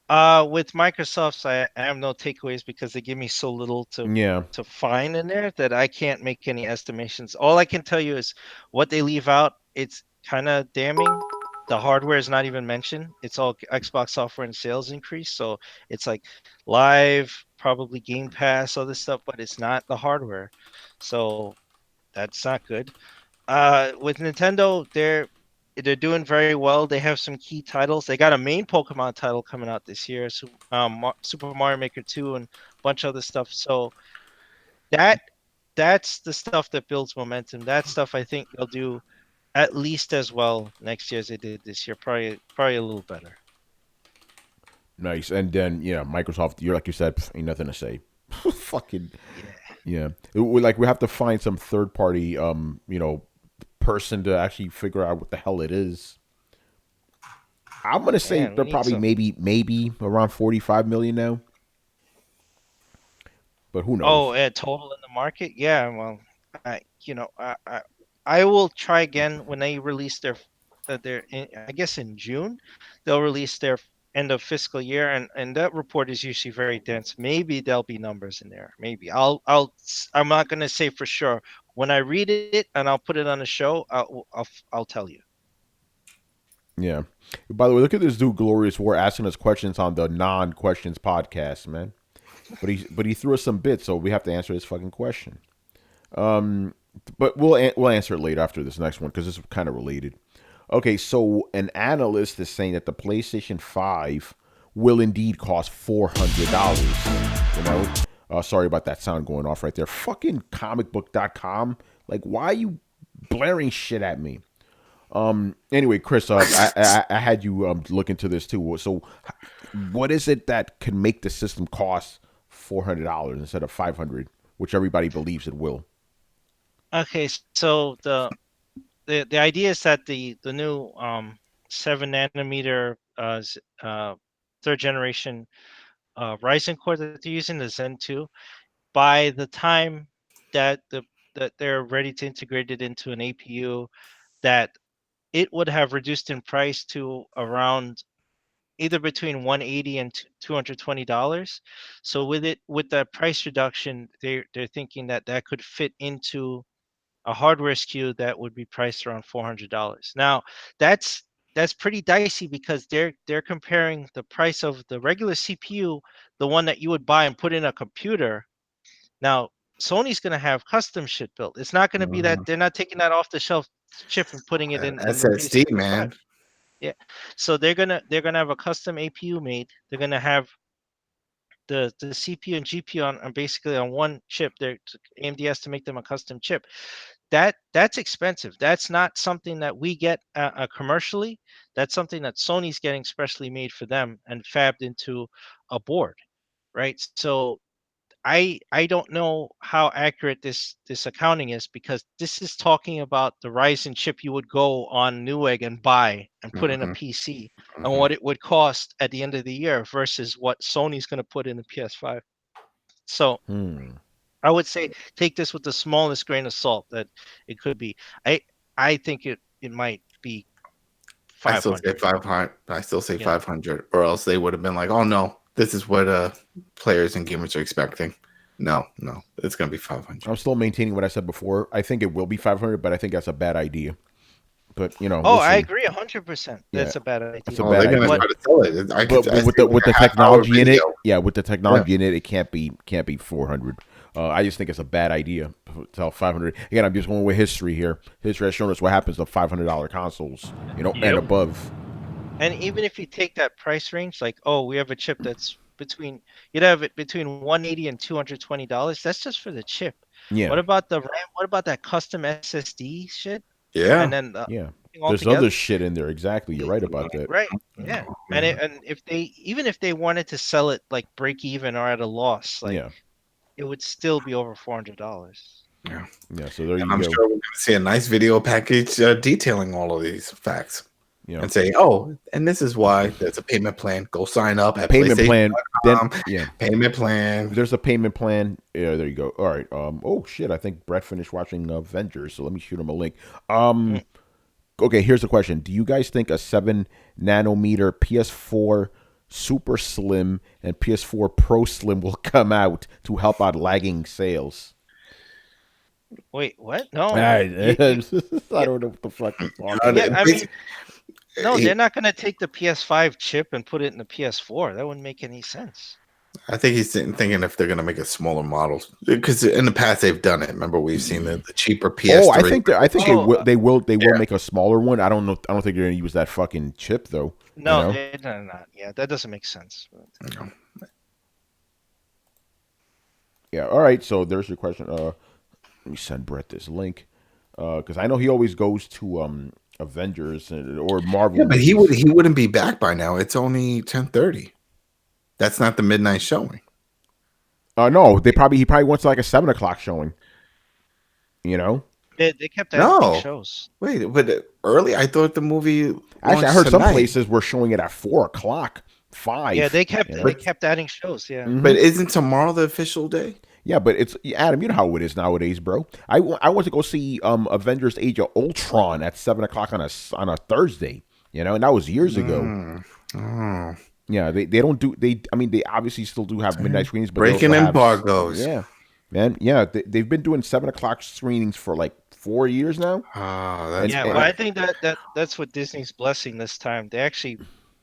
With Microsoft's, I have no takeaways because they give me so little Yeah. to find in there that I can't make any estimations. All I can tell you is what they leave out. It's kind of damning. The hardware is not even mentioned. It's all Xbox software and sales increase. So it's like live, probably Game Pass, other stuff, but it's not the hardware. So that's not good. With Nintendo, they're doing very well. They have some key titles. They got a main Pokemon title coming out this year, so, Super Mario Maker 2 and a bunch of other stuff. So that that's the stuff that builds momentum. That stuff I think they'll do at least as well next year as they did this year. Probably a little better. Nice. And then Microsoft. You're like you said, ain't nothing to say. Fucking Yeah. yeah. We have to find some third party person to actually figure out what the hell it is. I'm gonna say Man, we they're need probably some. maybe around 45 million now, but who Oh, knows? total in the market? Yeah, well, I will try again when they release I guess in June, they'll release their end of fiscal year, and that report is usually very dense. Maybe there'll be numbers in there. Maybe I'm not gonna say for sure. When I read it and I'll put it on the show, I'll tell you. Yeah. By the way, look at this dude, Glorious War, asking us questions on the non-questions podcast, man. But he threw us some bits, so we have to answer this fucking question. Um, but we'll answer it later after this next one because it's kind of related. Okay, so an analyst is saying that the PlayStation 5 will indeed cost $400. You know, sorry about that sound going off right there. Fucking comicbook.com. Like, why are you blaring shit at me? Anyway, Chris, I had you look into this too. So, what is it that can make the system cost $400 instead of 500, which everybody believes it will? Okay, so the idea is that the new 7 nanometer third generation Ryzen core that they're using, the Zen 2, by the time that that they're ready to integrate it into an APU, that it would have reduced in price to around either between 180 and $220. So with that price reduction, they're thinking that that could fit into a hardware SKU that would be priced around $400. Now, that's that's pretty dicey because they're comparing the price of the regular CPU, the one that you would buy and put in a computer. Now, Sony's going to have custom shit built. It's not going to be that they're not taking that off the shelf chip and putting it in the SSD, PS5. man. Yeah. So they're gonna have a custom APU made. They're gonna have the CPU and GPU on basically on one chip. AMD has to make them a custom chip. That's expensive. That's not something that we get commercially. That's something that Sony's getting specially made for them and fabbed into a board, right? So I don't know how accurate this accounting is because this is talking about the Ryzen chip you would go on Newegg and buy and put in a Mhm. PC. and what it would cost at the end of the year versus what Sony's going to put in the PS5. So I would say take this with the smallest grain of salt that it could be. I think it might be I still say 500. 500. I still say 500, or else they would have been like, "Oh no, this is what players and gamers are expecting." No, it's gonna be 500. I'm still maintaining what I said before. I think it will be 500, but I think that's a bad idea. But Oh, we'll I see. agree 100%. That's a bad idea. It's a bad they're gonna idea. try to sell it. But with the technology in it, with the technology in it can't be 400. I just think it's a bad idea to tell 500. Again, I'm just going with history here. History has shown us what happens to $500 consoles, and above. And even if you take that price range, like, oh, we have a chip that's you'd have it between $180 and $220. That's just for the chip. Yeah. What about the RAM? What about that custom SSD shit? Yeah. And then there's other shit in there. Exactly. You're right about that. Right. Yeah. And if they wanted to sell it like break even or at a loss, it would still be over $400. Yeah. So there you I'm go. sure we're going to see a nice video package detailing all of these facts. And saying, and this is why there's a payment plan. Go sign up at payment plan. Payment plan. There's a payment plan. Yeah, there you go. All right. Oh shit. I think Brett finished watching Avengers, so let me shoot him a link. Okay, here's the question: do you guys think a 7 nanometer PS4 Super Slim and PS4 Pro Slim will come out to help out lagging sales? Wait, what? No. I don't know what the fuck you're talking about. No, they're not going to take the PS5 chip and put it in the PS4. That wouldn't make any sense. I think he's thinking if they're going to make a smaller model, because in the past they've done it. Remember, we've seen the cheaper PS3. Oh, I think they will make a smaller one. I don't know. I don't think they're going to use that fucking chip though. No, they're not. Yeah, that doesn't make sense. Yeah. All right. So there's your question. Let me send Brett this link because I know he always goes to Avengers or Marvel. Yeah, but he wouldn't be back by now. It's only 10:30. That's not the midnight showing. No, he probably wants like a 7 o'clock showing. They kept adding shows. Wait, but early? I thought the movie. Actually, I heard some places were showing it at 4 o'clock, 5. Yeah, they kept adding shows. Yeah, but isn't tomorrow the official day? Yeah, but it's Adam. You know how it is nowadays, bro. I went to go see Avengers: Age of Ultron at 7 o'clock on a Thursday. And that was years ago. Yeah, they don't do they. I mean, they obviously still do have midnight screenings, but breaking embargoes. Yeah, man. Yeah, they've been doing 7 o'clock screenings for like 4 years now. But I think that's what Disney's blessing this time. They actually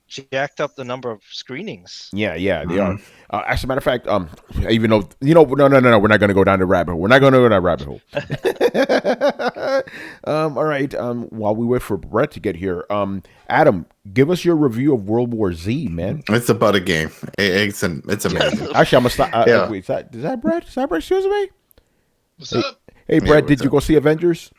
jacked up the number of screenings. Yeah, they are. As a matter of fact, even though no, we're not going to go down the rabbit hole. We're not going to go down the rabbit hole. All right. While we wait for Brett to get here, Adam, give us your review of World War Z, man. It's about a game. It's amazing. Actually, I'm gonna stop. Wait, is that Brett? Is that Brett? Excuse me. What's up? Hey, Brett, did you go see Avengers?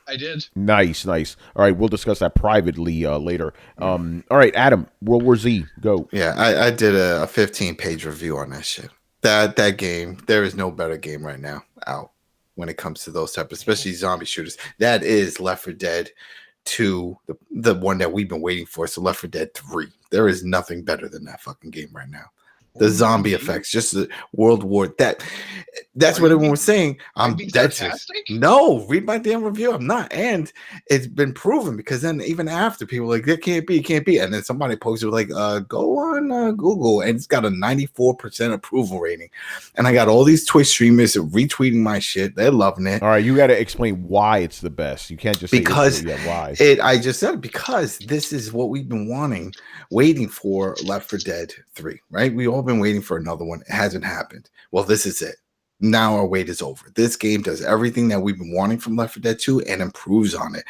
I did. Nice. All right, we'll discuss that privately later. All right, Adam, World War Z, go. Yeah, I did a 15-page review on that shit. That game, there is no better game right now out when it comes to those type, especially zombie shooters. That is Left 4 Dead 2, the one that we've been waiting for. So Left 4 Dead 3. There is nothing better than that fucking game right now. The zombie effects, just the World War. That's what everyone was saying. No, read my damn review. I'm not, and it's been proven because then even after people were like that can't be, and then somebody posted like, go on Google, and it's got a 94% approval rating, and I got all these Twitch streamers retweeting my shit. They're loving it. All right, you got to explain why it's the best. You can't just say why. I just said it because this is what we've been waiting for. Left 4 Dead 3, right? We all been waiting for another one. It hasn't happened. Well, this is it. Now our wait is over. This game does everything that we've been wanting from Left 4 Dead 2 and improves on it.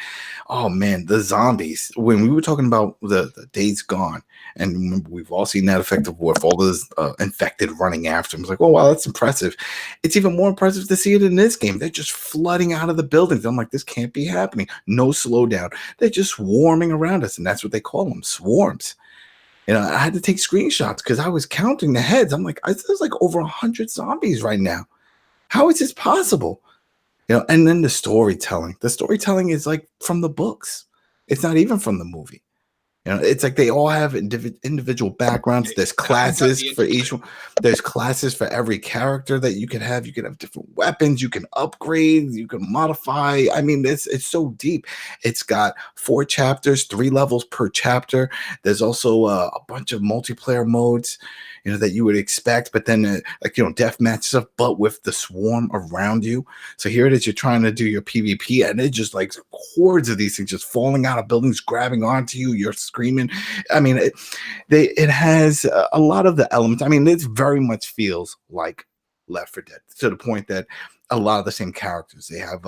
Oh man, the zombies. When we were talking about the Days Gone, and we've all seen that effect of with all those infected running after them. It's like, oh wow, that's impressive. It's even more impressive to see it in this game. They're just flooding out of the buildings. I'm like, this can't be happening. No slowdown. They're just swarming around us, and that's what they call them, swarms. I had to take screenshots because I was counting the heads. I'm like, there's like over 100 zombies right now. How is this possible? And then the storytelling. The storytelling is like from the books. It's not even from the movie. You know, it's like they all have individual backgrounds. There's classes for each one. There's classes for every character that you can have. You can have different weapons. You can upgrade. You can modify. I mean, it's so deep. It's got 4 chapters, 3 levels per chapter. There's also a bunch of multiplayer modes, you know, that you would expect, but then like, you know, deathmatch stuff, but with the swarm around you. So here it is, you're trying to do your PvP, and it just like hordes of these things just falling out of buildings, grabbing onto you. You're screaming. I mean, it has a lot of the elements. I mean, it very much feels like Left 4 Dead, to the point that a lot of the same characters they have.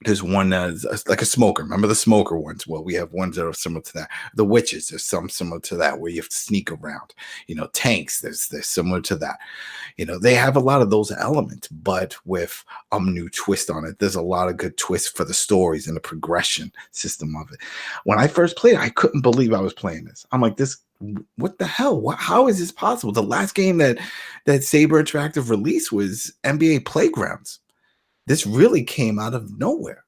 There's one that's like a smoker. Remember the smoker ones? Well, we have ones that are similar to that. The witches, there's some similar to that where you have to sneak around. You know, tanks, there's similar to that. You know, they have a lot of those elements, but with a new twist on it. There's a lot of good twists for the stories and the progression system of it. When I first played, I couldn't believe I was playing this. I'm like, what the hell? How is this possible? The last game that Saber Interactive released was NBA Playgrounds. This really came out of nowhere,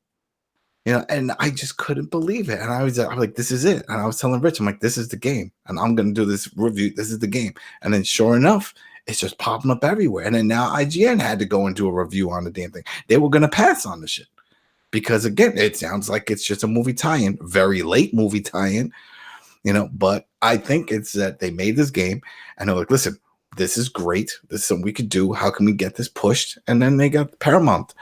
you know, and I just couldn't believe it. And I was like, this is it. And I was telling Rich, I'm like, this is the game. And I'm going to do this review. This is the game. And then sure enough, it's just popping up everywhere. And then now IGN had to go and do a review on the damn thing. They were going to pass on the shit because, again, it sounds like it's just a movie tie-in, very late movie tie-in, you know, but I think it's that they made this game and they're like, listen, this is great. This is something we could do. How can we get this pushed? And then they got Paramount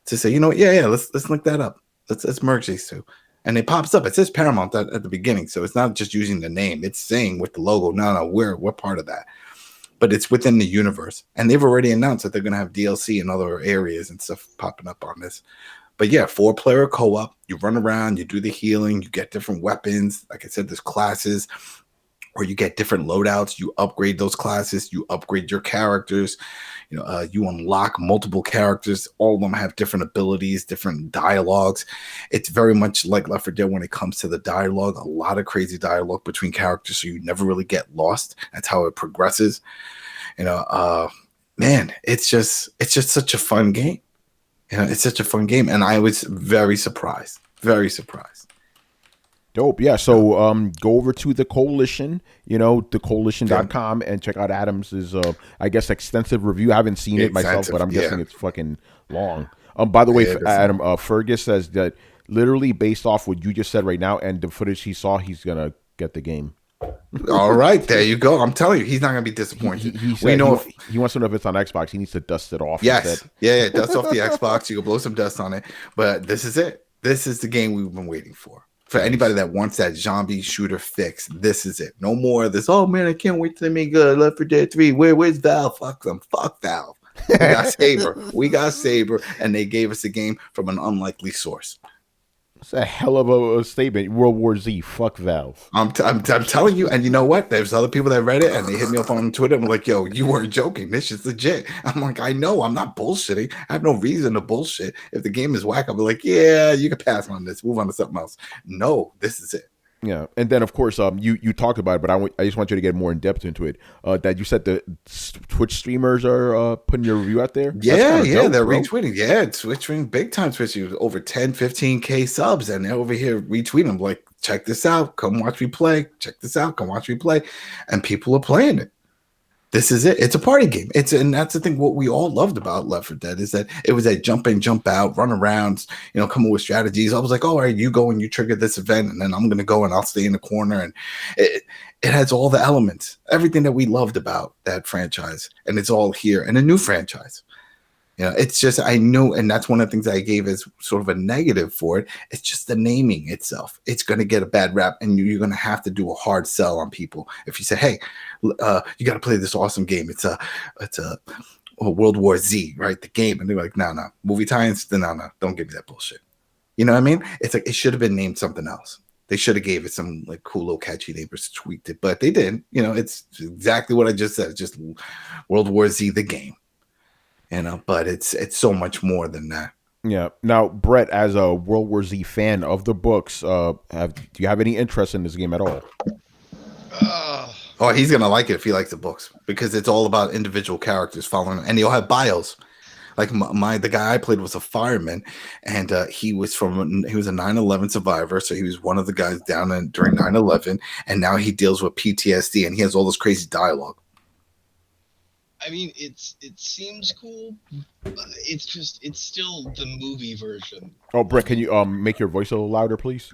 to say, you know what? Yeah, let's link that up. Let's merge these two. And it pops up. It says Paramount at the beginning, so it's not just using the name. It's saying with the logo, no, we're part of that. But it's within the universe, and they've already announced that they're gonna have DLC in other areas and stuff popping up on this. But yeah, 4-player co-op. You run around, you do the healing, you get different weapons. Like I said, there's classes. Or you get different loadouts, you upgrade those classes, you upgrade your characters, you know, you unlock multiple characters. All of them have different abilities, different dialogues. It's very much like Left 4 Dead when it comes to the dialogue. A lot of crazy dialogue between characters, so you never really get lost. That's how it progresses. You know, man, it's just such a fun game. You know, it's such a fun game, and I was very surprised. Very surprised. Dope. Yeah. So go over to the Coalition, you know, thecoalition.com and check out Adams's, I guess, extensive review. I haven't seen it myself, but I'm guessing it's fucking long. By the way, Adam, Fergus says that literally based off what you just said right now and the footage he saw, he's going to get the game. All right. There you go. I'm telling you, he's not going to be disappointed. He wants to know if it's on Xbox. He needs to dust it off. Yes. Yeah. Dust off the Xbox. You can blow some dust on it. But this is it. This is the game we've been waiting for. For anybody that wants that zombie shooter fix, this is it. No more of this. Oh man, I can't wait till they make Left 4 Dead 3. Where's Valve? Fuck them. Fuck Valve. We got Saber. And they gave us a game from an unlikely source. It's a hell of a statement. World War Z. Fuck Valve. I'm telling you, and you know what? There's other people that read it and they hit me up on Twitter and were like, yo, you weren't joking. This is legit. I'm like, I know. I'm not bullshitting. I have no reason to bullshit. If the game is whack, I'll be like, yeah, you can pass on this. Move on to something else. No, this is it. Yeah, and then of course, you talked about it, but I just want you to get more in depth into it. That you said the Twitch streamers are putting your review out there. Yeah, they're retweeting. Yeah, switching big time, switching over 10, 15K subs, and they're over here retweeting them like, check this out, come watch me play. Check this out, come watch me play, and people are playing it. This is it. It's a party game. And that's the thing. What we all loved about Left 4 Dead is that it was that jump in, jump out, run around, you know, come up with strategies. I was like, all right, you go and you trigger this event, and then I'm going to go and I'll stay in the corner. And it has all the elements, everything that we loved about that franchise. And it's all here in a new franchise. You know, it's just, I know, and that's one of the things I gave as sort of a negative for it. It's just the naming itself. It's going to get a bad rap, and you're going to have to do a hard sell on people. If you say, hey, you got to play this awesome game. It's a World War Z, right? The game. And they're like, no, movie tie-ins, no, don't give me that bullshit. You know what I mean? It's like, it should have been named something else. They should have gave it some like cool little catchy name or tweaked it, but they didn't. You know, it's exactly what I just said. It's just World War Z, the game. You know, but it's so much more than that. Yeah. Now, Brett, as a World War Z fan of the books, do you have any interest in this game at all? Oh, he's gonna like it if he likes the books, because it's all about individual characters following, and you'll have bios. Like the guy I played was a fireman, and he was a 9/11 survivor, so he was one of the guys down during 9/11, and now he deals with PTSD, and he has all this crazy dialogue. I mean, it seems cool, but it's still the movie version. Oh, Brett, can you make your voice a little louder, please?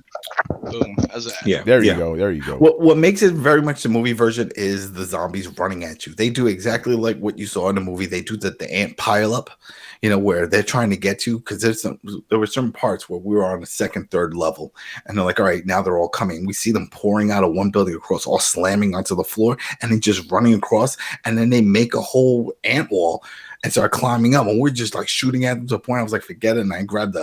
Boom. How's that? Yeah, There you go. There you go. What makes it very much the movie version is the zombies running at you. They do exactly like what you saw in the movie. They do the ant pile up, where they're trying to get you, because there were certain parts where we were on the second, third level, and they're like, all right, now they're all coming. We see them pouring out of one building across, all slamming onto the floor, and then just running across, and then they make a whole ant wall and start climbing up, and we're just like shooting at them to the point I was like, forget it, and I grabbed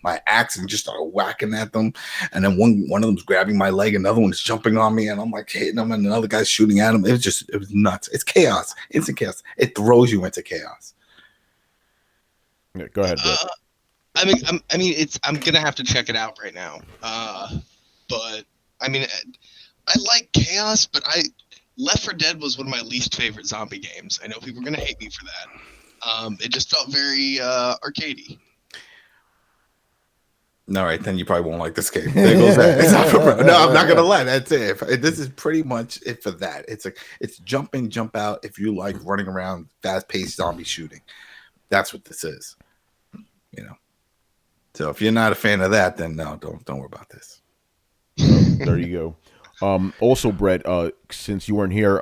my axe and just started whacking at them, and then one of them's grabbing my leg, another one's jumping on me, and I'm like hitting them, and another guy's shooting at him. It was nuts. It's chaos. Instant chaos. It throws you into chaos. Yeah, go ahead, Brett. I'm gonna have to check it out right now. But I mean, I like chaos, but Left 4 Dead was one of my least favorite zombie games. I know people are gonna hate me for that. It just felt very arcadey. All right, then you probably won't like this game. There goes that. It's not no, I'm not gonna lie. That's it. This is pretty much it for that. It's jump in, jump out. If you like running around, fast-paced zombie shooting, that's what this is. So if you're not a fan of that, then no, don't worry about this. There you go. Also, Brett, since you weren't here,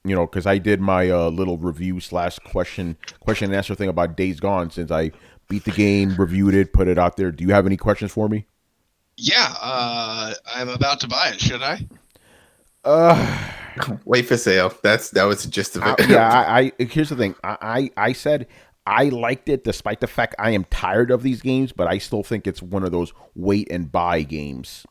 because I did my little review / question and answer thing about Days Gone. Since I beat the game, reviewed it, put it out there. Do you have any questions for me? Yeah, I'm about to buy it. Should I? Wait for sale. That was the gist of it. I here's the thing. I said I liked it despite the fact I am tired of these games, but I still think it's one of those wait and buy games.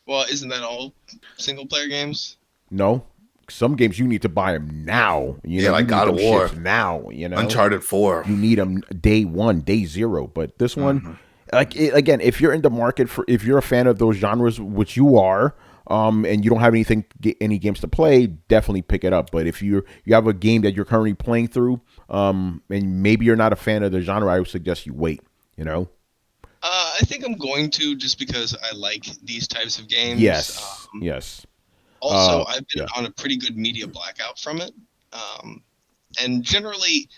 Well, isn't that all single player games? No. Some games you need to buy them now. Like God of War now. Uncharted 4. You need them day 1, day 0. But this one, again, if you're in the market if you're a fan of those genres, which you are, and you don't have any games to play, definitely pick it up. But if you have a game that you're currently playing through, and maybe you're not a fan of the genre, I would suggest you wait. I think I'm going to, just because I like these types of games. Yes. Yes. Also, I've been on a pretty good media blackout from it. And generally,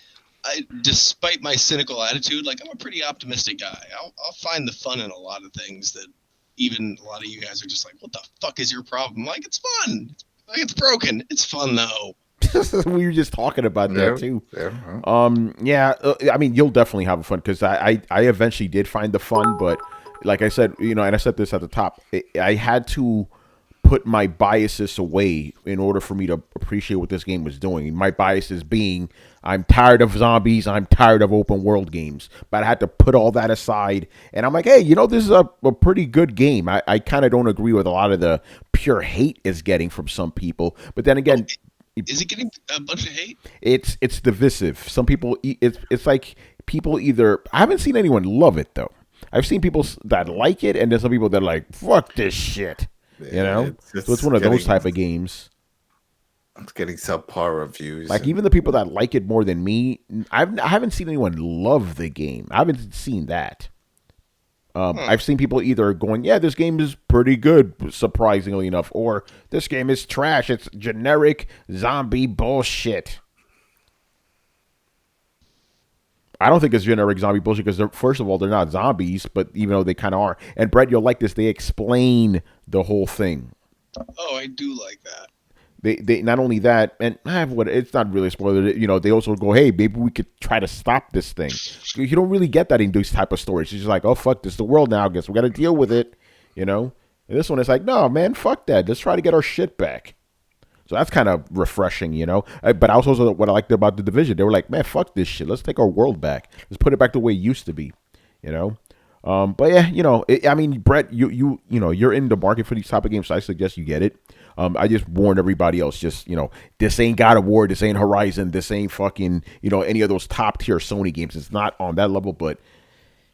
despite my cynical attitude, I'm a pretty optimistic guy. I'll find the fun in a lot of things that even a lot of you guys are just like, what the fuck is your problem? It's fun. It's broken. It's fun, though. We were just talking about that, too. Yeah. I mean, you'll definitely have fun, because I eventually did find the fun, but like I said, and I said this at the top, I had to put my biases away in order for me to appreciate what this game was doing. My biases being, I'm tired of zombies, I'm tired of open world games, but I had to put all that aside, and I'm like, hey, this is a pretty good game. I kind of don't agree with a lot of the pure hate it's getting from some people, but then again, is it getting a bunch of hate? It's divisive. Some people, it's like people either, I haven't seen anyone love it though. I've seen people that like it, and there's some people that are like, fuck this shit. So it's one of those type of games. It's getting subpar reviews. Even the people that like it more than me, I haven't seen anyone love the game. I haven't seen that. I've seen people either going, yeah, this game is pretty good, surprisingly enough, or this game is trash. It's generic zombie bullshit. I don't think it's generic zombie bullshit because, first of all, they're not zombies, but even though they kind of are. And, Brett, you'll like this. They explain the whole thing. Oh, I do like that. They not only that, and it's not really a spoiler. They also go, hey, maybe we could try to stop this thing. You don't really get that in these type of stories. It's just like, oh, fuck, this is the world now. I guess we got to deal with it, And this one is like, no, man, fuck that. Let's try to get our shit back. So that's kind of refreshing, But also what I liked about The Division, they were like, man, fuck this shit. Let's take our world back. Let's put it back the way it used to be, But yeah, I mean, Brett, you're in the market for these type of games, so I suggest you get it. I just warned everybody else, this ain't God of War, this ain't Horizon, this ain't fucking, any of those top tier Sony games. It's not on that level, but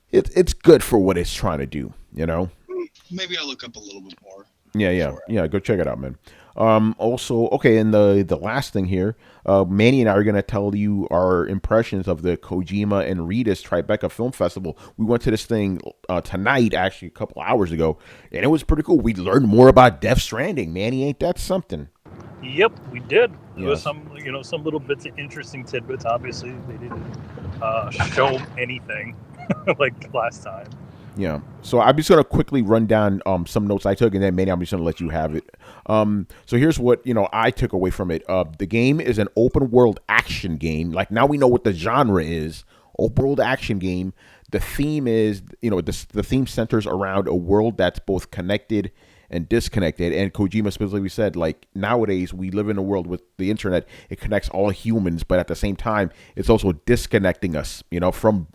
it's good for what it's trying to do, Maybe I'll look up a little bit more. Yeah. Go check it out, man. Also, okay, and the last thing here, Manny and I are gonna tell you our impressions of the Kojima and Reedus Tribeca Film Festival. We went to this thing tonight, actually a couple hours ago, and it was pretty cool. We learned more about Death Stranding. Manny, ain't that something? Yep, we did. There was Yes. some little bits of interesting tidbits. Obviously, they didn't show anything like last time. Yeah. So I'm just gonna quickly run down some notes I took, and then maybe I'm just gonna let you have it. So here's what I took away from it. The game is an open world action game. Like now we know what the genre is. Open world action game. The theme is the theme centers around a world that's both connected and disconnected. And Kojima specifically said, like, nowadays we live in a world with the internet. It connects all humans, but at the same time, it's also disconnecting us, from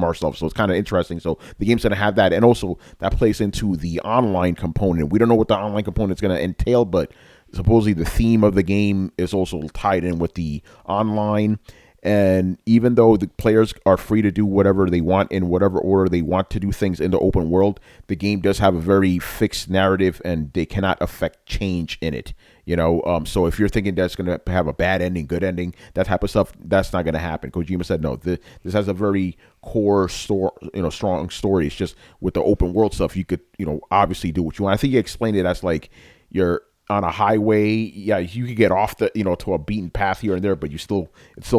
ourselves. So it's kind of interesting. So the game's gonna have that, and also that plays into the online component. We don't know what the online component is gonna entail, but supposedly the theme of the game is also tied in with the online. And even though the players are free to do whatever they want in whatever order they want to do things in the open world, the game does have a very fixed narrative, and they cannot affect change in it. So if you're thinking that's going to have a bad ending, good ending, that type of stuff, that's not going to happen. Kojima said no. This has a very core strong story. It's just with the open world stuff, you could obviously do what you want. I think he explained it as like you're on a highway. Yeah, you could get off to a beaten path here and there, but it's still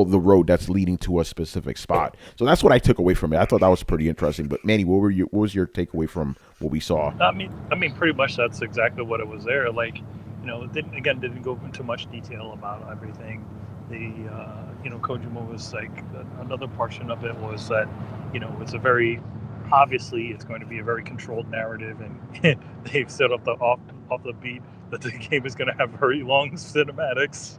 the road that's leading to a specific spot. So that's what I took away from it. I thought that was pretty interesting. But Manny, what was your takeaway from what we saw? I mean, pretty much that's exactly what it was there. Like, it didn't go into much detail about everything. Kojima was like, another portion of it was that, it's a very, obviously it's going to be a very controlled narrative, and they've set up off the beat that the game is going to have very long cinematics.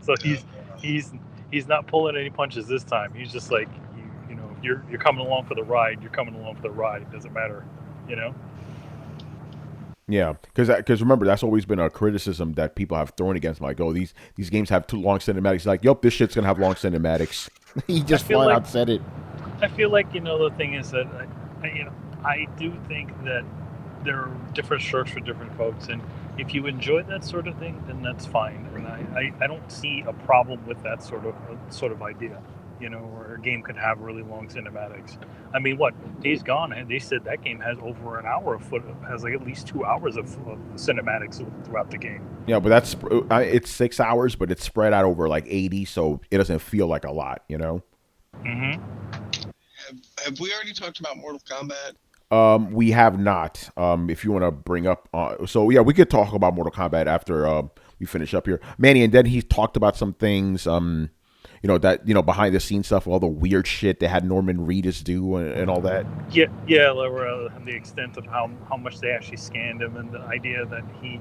So he's not pulling any punches this time. He's just like, you're coming along for the ride. You're coming along for the ride. It doesn't matter, Yeah, because remember, that's always been a criticism that people have thrown against him. Like, oh, these games have too long cinematics. Like, yup, this shit's gonna have long cinematics. He just flat out said it. I feel like the thing is that I do think that there are different strokes for different folks, and if you enjoy that sort of thing, then that's fine. And I don't see a problem with that sort of idea. Where a game could have really long cinematics. I mean, Days Gone, and they said that game has over an hour has like at least 2 hours of cinematics throughout the game. Yeah, but it's 6 hours, but it's spread out over like 80, so it doesn't feel like a lot, Mm-hmm. Have we already talked about Mortal Kombat? We have not. If you want to bring up, so yeah, we could talk about Mortal Kombat after we finish up here, Manny, and then he talked about some things. Behind the scenes stuff, all the weird shit they had Norman Reedus do and all that. Yeah, the extent of how much they actually scanned him, and the idea that he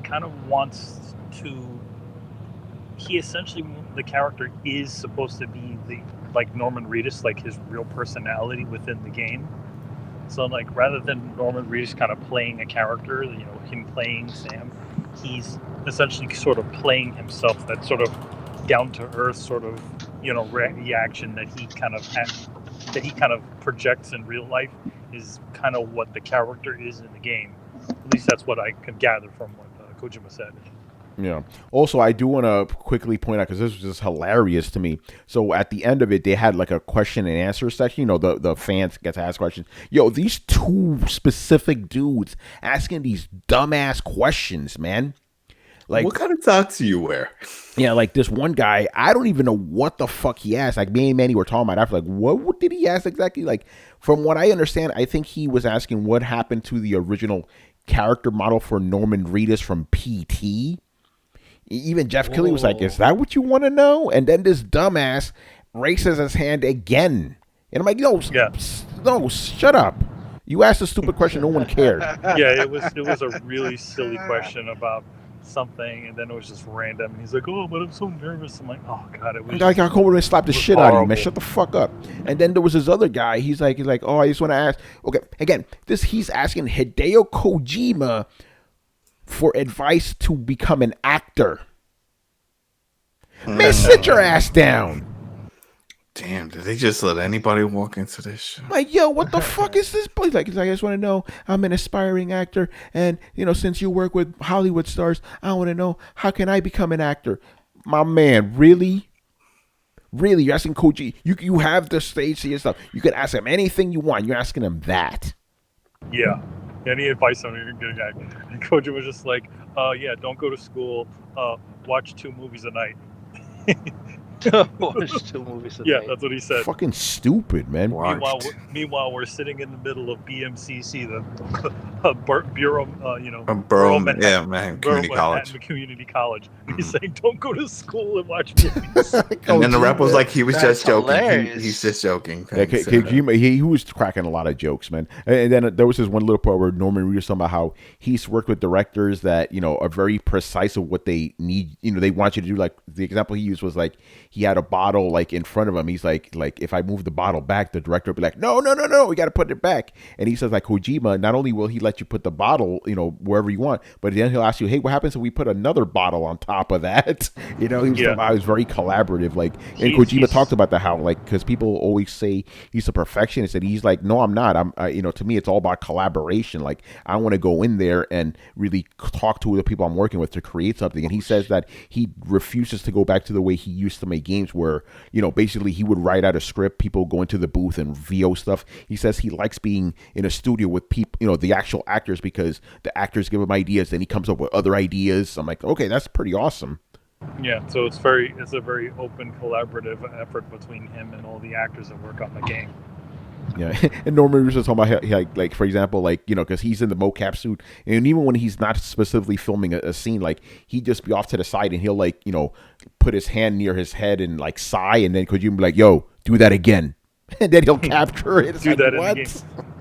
kind of wants to. He essentially, the character is supposed to be like Norman Reedus, like his real personality within the game. So like rather than Norman Reedus kind of playing a character, him playing Sam, he's essentially sort of playing himself. That sort of down to earth sort of reaction that he kind of projects in real life is kind of what the character is in the game. At least that's what I could gather from what Kojima said. Yeah. Also, I do want to quickly point out, because this was just hilarious to me. So at the end of it, they had like a question and answer section. The fans get to ask questions. Yo, these two specific dudes asking these dumbass questions, man. Like, what kind of socks do you wear? Yeah, like this one guy, I don't even know what the fuck he asked. Like me and Manny were talking about it after, like, what did he ask exactly? Like, from what I understand, I think he was asking what happened to the original character model for Norman Reedus from PT. Even Jeff Kelly was like, is that what you want to know? And then this dumbass raises his hand again. And I'm like, no, shut up. You asked a stupid question, no one cared. Yeah, it was a really silly question about something, and then it was just random. And he's like, oh, but I'm so nervous. I'm like, oh god, it was. I got over and slapped the shit out of you, man. Shut the fuck up. And then there was this other guy. He's like, oh, I just want to ask. Okay, again, he's asking Hideo Kojima for advice to become an actor. Man, sit your ass down. Damn, did they just let anybody walk into this show? Like, yo, what the fuck is this place? Like, I just want to know. I'm an aspiring actor, and since you work with Hollywood stars, I want to know how can I become an actor. My man, really, you're asking Koji? You have the stage to yourself. You can ask him anything you want. You're asking him that. Yeah. Any advice on a good guy? And Kojima was just like, yeah, don't go to school. Watch 2 movies a night. Watch 2 movies a Yeah, night. that's what he said. Fucking stupid, man. Meanwhile, we're sitting in the middle of BMCC, the Bureau, Borough, Manhattan, Community College. Community College. He's saying, don't go to school and watch movies. And then the rep was like, he was That's just joking. hilarious. He's just joking. Yeah, Kojima, he was cracking a lot of jokes, man. And then there was this one little part where Norman Reedus talking about how he's worked with directors that are very precise of what they need. They want you to do. Like the example he used was like he had a bottle like in front of him. He's like if I move the bottle back, the director will be like, no, we got to put it back. And he says like Kojima, not only will he let you put the bottle wherever you want, but then he'll ask you, hey, what happens if we put another bottle on top of that? He was very collaborative. Like, and Kojima talked about that, how like, because people always say he's a perfectionist, and he's like, no, I'm not. To me, it's all about collaboration. Like, I want to go in there and really talk to the people I'm working with to create something. And he says that he refuses to go back to the way he used to make games, where basically he would write out a script, people go into the booth and VO stuff. He says he likes being in a studio with people, the actual actors, because the actors give him ideas, then he comes up with other ideas. I'm like, okay, that's pretty awesome. Yeah, so it's a very open, collaborative effort between him and all the actors that work on the game. Yeah, and Norman was talking about like for example, like because he's in the mocap suit, and even when he's not specifically filming a scene, like he'd just be off to the side and he'll like put his hand near his head and like sigh, and then Kojima be like, "Yo, do that again," and then he'll capture it. Do that in the game.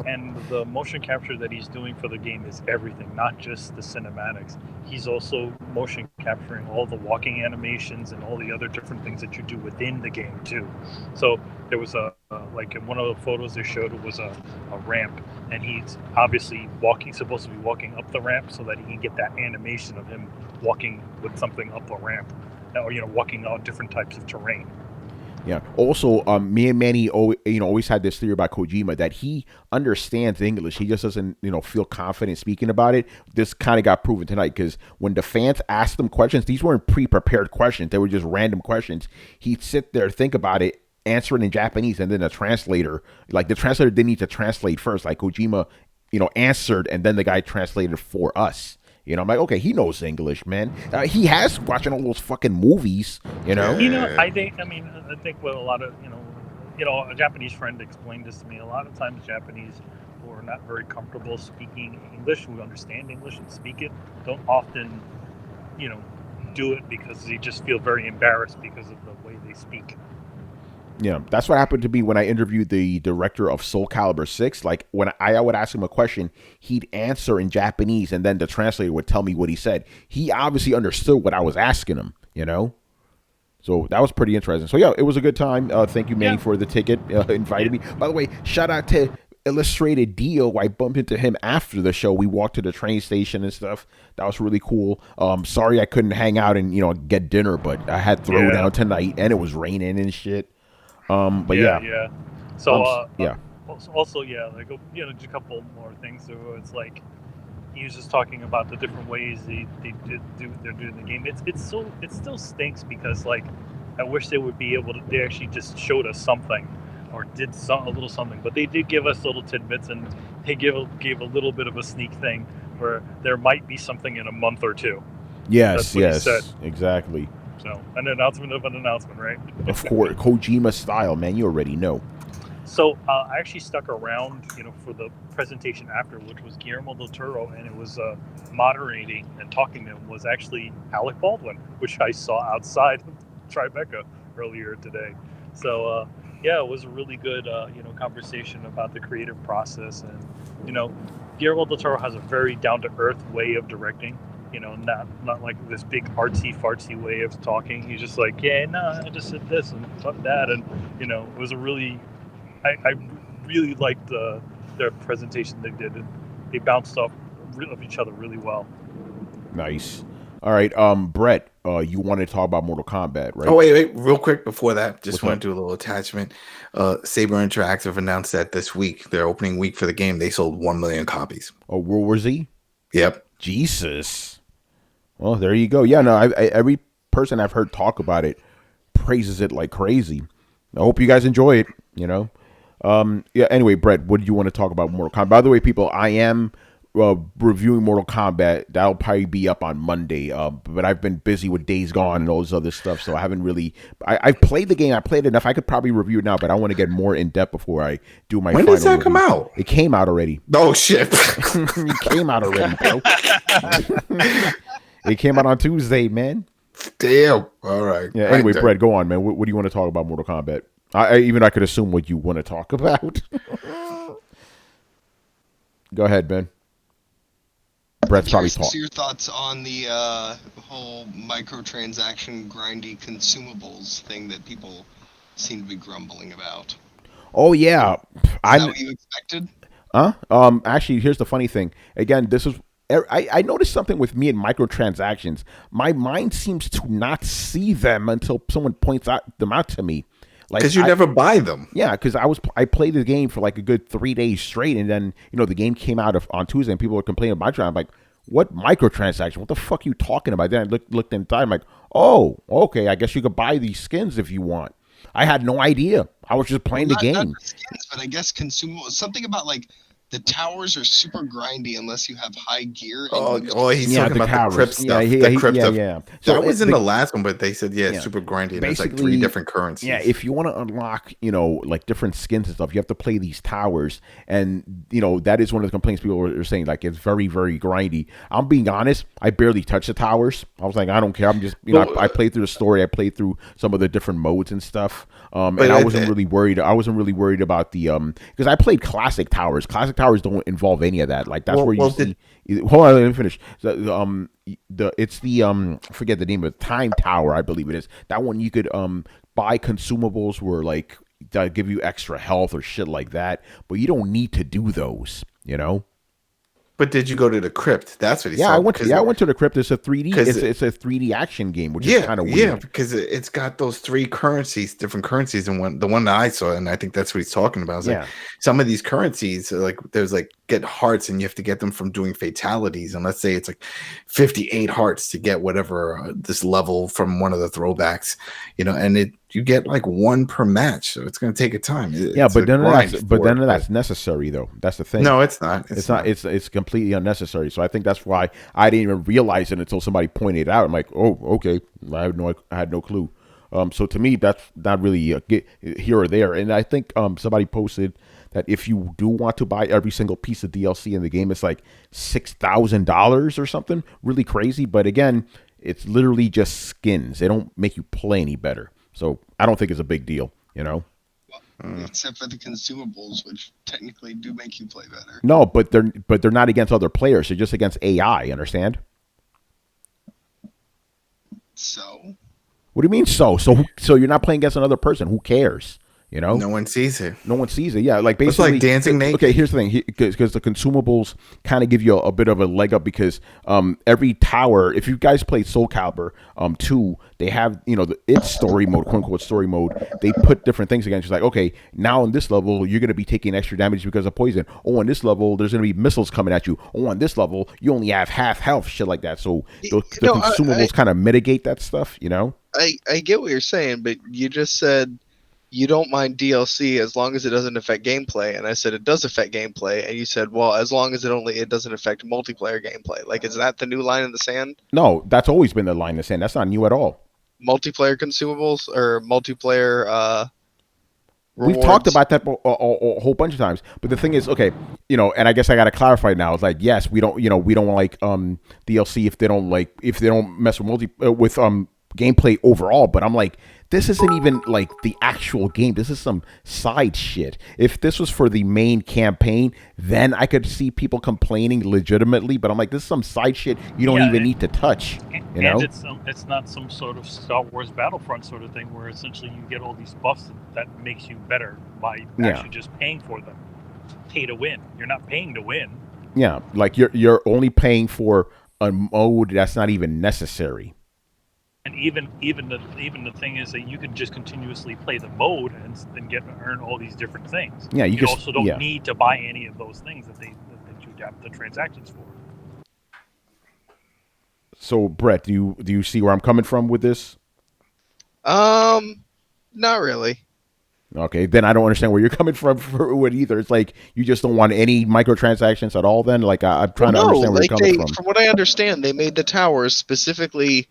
And the motion capture that he's doing for the game is everything, not just the cinematics. He's also motion capturing all the walking animations and all the other different things that you do within the game too. So there was like in one of the photos they showed, it was a ramp, and he's obviously supposed to be walking up the ramp so that he can get that animation of him walking with something up the ramp, or walking on different types of terrain. Yeah. Also, me and Manny, always had this theory about Kojima that he understands English. He just doesn't, feel confident speaking about it. This kind of got proven tonight, because when the fans asked him questions, these weren't pre-prepared questions. They were just random questions. He'd sit there, think about it, answer it in Japanese, and then the translator didn't need to translate first. Like Kojima, answered, and then the guy translated for us. I'm like, okay, he knows English, man. He has watching all those fucking movies, I think what a lot of, a Japanese friend explained this to me. A lot of times Japanese who are not very comfortable speaking English, who understand English and speak it, don't often, do it because they just feel very embarrassed because of the way they speak. Yeah, that's what happened to me when I interviewed the director of Soul Calibur 6. Like, when I would ask him a question, he'd answer in Japanese, and then the translator would tell me what he said. He obviously understood what I was asking him, So that was pretty interesting. So, yeah, it was a good time. Thank you, Manny, for the ticket, inviting me. By the way, shout out to Illustrated Dio. I bumped into him after the show. We walked to the train station and stuff. That was really cool. Sorry I couldn't hang out and, get dinner, but I had Throwdown tonight, and it was raining and shit. But yeah. So also like just a couple more things. So it's like he was just talking about the different ways they're doing the game. It still stinks, because like I wish they would be able to. They actually just showed us something, or did a little something, but they did give us little tidbits, and they gave a little bit of a sneak thing where there might be something in a month or two. Yes, exactly. So, an announcement of an announcement, right? Of course, Kojima style, man. You already know. So, I actually stuck around, for the presentation after, which was Guillermo del Toro, and it was moderating and talking to him was actually Alec Baldwin, which I saw outside of Tribeca earlier today. So, it was a really good, conversation about the creative process, and Guillermo del Toro has a very down-to-earth way of directing. Not like this big artsy-fartsy way of talking. He's just like, I just said this and fuck that, and it was a really, I really liked their presentation they did. They bounced off of each other really well. Nice. All right, Brett, you wanted to talk about Mortal Kombat, right? Oh wait, real quick before that, just What's want up? to do a little attachment. Saber Interactive announced that this week, their opening week for the game, they sold 1 million copies. Oh, World War Z? Yep. Jesus. Well, there you go. Yeah, no, every person I've heard talk about it praises it like crazy. I hope you guys enjoy it, you know? Yeah, anyway, Brett, what do you want to talk about Mortal Kombat? By the way, people, I am reviewing Mortal Kombat. That'll probably be up on Monday. But I've been busy with Days Gone and all this other stuff, so I haven't really. I've played the game. I played enough. I could probably review it now, but I want to get more in depth before I do my. When final does that come review. out? It came out already. Oh shit! It came out already, bro. It came out on Tuesday, man. Damn. All right. Yeah. Anyway, Brett, go on, man. What do you want to talk about Mortal Kombat? I could assume what you want to talk about. Go ahead, Ben. Brett's probably Curious to see talking. your thoughts on the whole microtransaction grindy consumables thing that people seem to be grumbling about. Oh yeah, Is that what you expected? Actually, here's the funny thing. Again, this is. I noticed something with me and microtransactions. My mind seems to not see them until someone points them out to me. Like, Because you never buy them. Yeah, because I played the game for like a good 3 days straight, and then the game came out on Tuesday, and people were complaining about it. I'm like, what microtransaction? What the fuck are you talking about? Then I looked inside. I'm like, oh, okay. I guess you could buy these skins if you want. I had no idea. I was just playing the Not game. the skins, but I guess consumables. Something about like the towers are super grindy unless you have high gear. And He's Yeah, talking the about towers. the crypt stuff. Yeah, the crypt yeah, stuff. yeah. That was in the the last one, but they said, it's super grindy. And there's like 3 basically, different currencies. Yeah, if you want to unlock, like different skins and stuff, you have to play these towers. And, that is one of the complaints people are saying. Like, it's very, very grindy. I'm being honest. I barely touch the towers. I was like, I don't care. I'm just, I played through the story. I played through some of the different modes and stuff. And I wasn't really worried. I wasn't really worried about the, because I played classic towers. Classic towers don't involve any of that. Like, that's where you see. Hold on, let me finish. It's the I forget the name of it, Time Tower, I believe it is. That one you could buy consumables where like that give you extra health or shit like that, but you don't need to do those, But did you go to the crypt? That's what he said. I went to the crypt. It's a 3D. It's a 3D action game, which is kind of weird. Yeah, because it's got those 3 currencies, different currencies, and the one that I saw, and I think that's what he's talking about. Is like some of these currencies, like there's like get hearts, and you have to get them from doing fatalities. And let's say it's like 58 hearts to get whatever this level from one of the throwbacks, and you get like 1 per match, so it's going to take a time. But then that's necessary though. That's the thing. No, it's not. It's not. It's completely unnecessary. So I think that's why I didn't even realize it until somebody pointed it out. I'm like, oh, okay. I had no clue. So to me, that's not really here or there. And I think somebody posted that if you do want to buy every single piece of DLC in the game, it's like $6,000 or something. Really crazy. But again, it's literally just skins. They don't make you play any better. So I don't think it's a big deal, Except for the consumables, which technically do make you play better. No, but they're not against other players. They're just against AI. Understand? So. What do you mean? So you're not playing against another person? Who cares? No one sees it. No one sees it. Yeah, like basically, it's like dancing naked. Okay, here's the thing, because the consumables kind of give you a bit of a leg up because every tower. If you guys played Soul Calibur 2, they have its story mode, quote unquote story mode. They put different things against you. Like, okay, now on this level you're going to be taking extra damage because of poison. Oh, on this level there's going to be missiles coming at you. Oh, on this level you only have half health, shit like that. So the consumables kind of mitigate that stuff. I get what you're saying, but you just said you don't mind DLC as long as it doesn't affect gameplay, and I said it does affect gameplay, and you said, well, as long as it doesn't affect multiplayer gameplay. Like, is that the new line in the sand? No, that's always been the line in the sand. That's not new at all. Multiplayer consumables or multiplayer rewards? We've talked about that a whole bunch of times, but the thing is, okay, and I guess I got to clarify now. It's like, yes, we don't like DLC if they don't mess with gameplay overall, but I'm like, this isn't even like the actual game. This is some side shit. If this was for the main campaign, then I could see people complaining legitimately, but I'm like, this is some side shit you don't even need to touch. And it's not some sort of Star Wars Battlefront sort of thing where essentially you get all these buffs that makes you better by actually just paying for them. Pay to win. You're not paying to win. Yeah, like you're only paying for a mode that's not even necessary. And even the thing is that you can just continuously play the mode and earn all these different things. Yeah, you also don't need to buy any of those things that you have the transactions for. So, Brett, do you see where I'm coming from with this? Not really. Okay, then I don't understand where you're coming from with either. It's like you just don't want any microtransactions at all. Then, like, I'm trying to understand where you're coming from. From what I understand, they made the towers specifically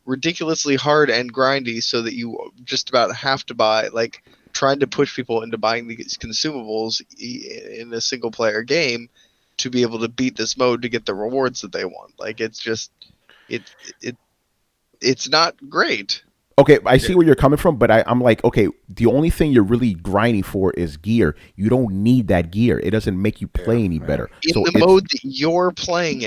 ridiculously hard and grindy, so that you just about have to buy, like, trying to push people into buying these consumables in a single player game to be able to beat this mode to get the rewards that they want. Like, it's just it's not great. Okay, I see where you're coming from, but I'm like, okay, the only thing you're really grinding for is gear. You don't need that gear. It doesn't make you play any better. In the mode that you're playing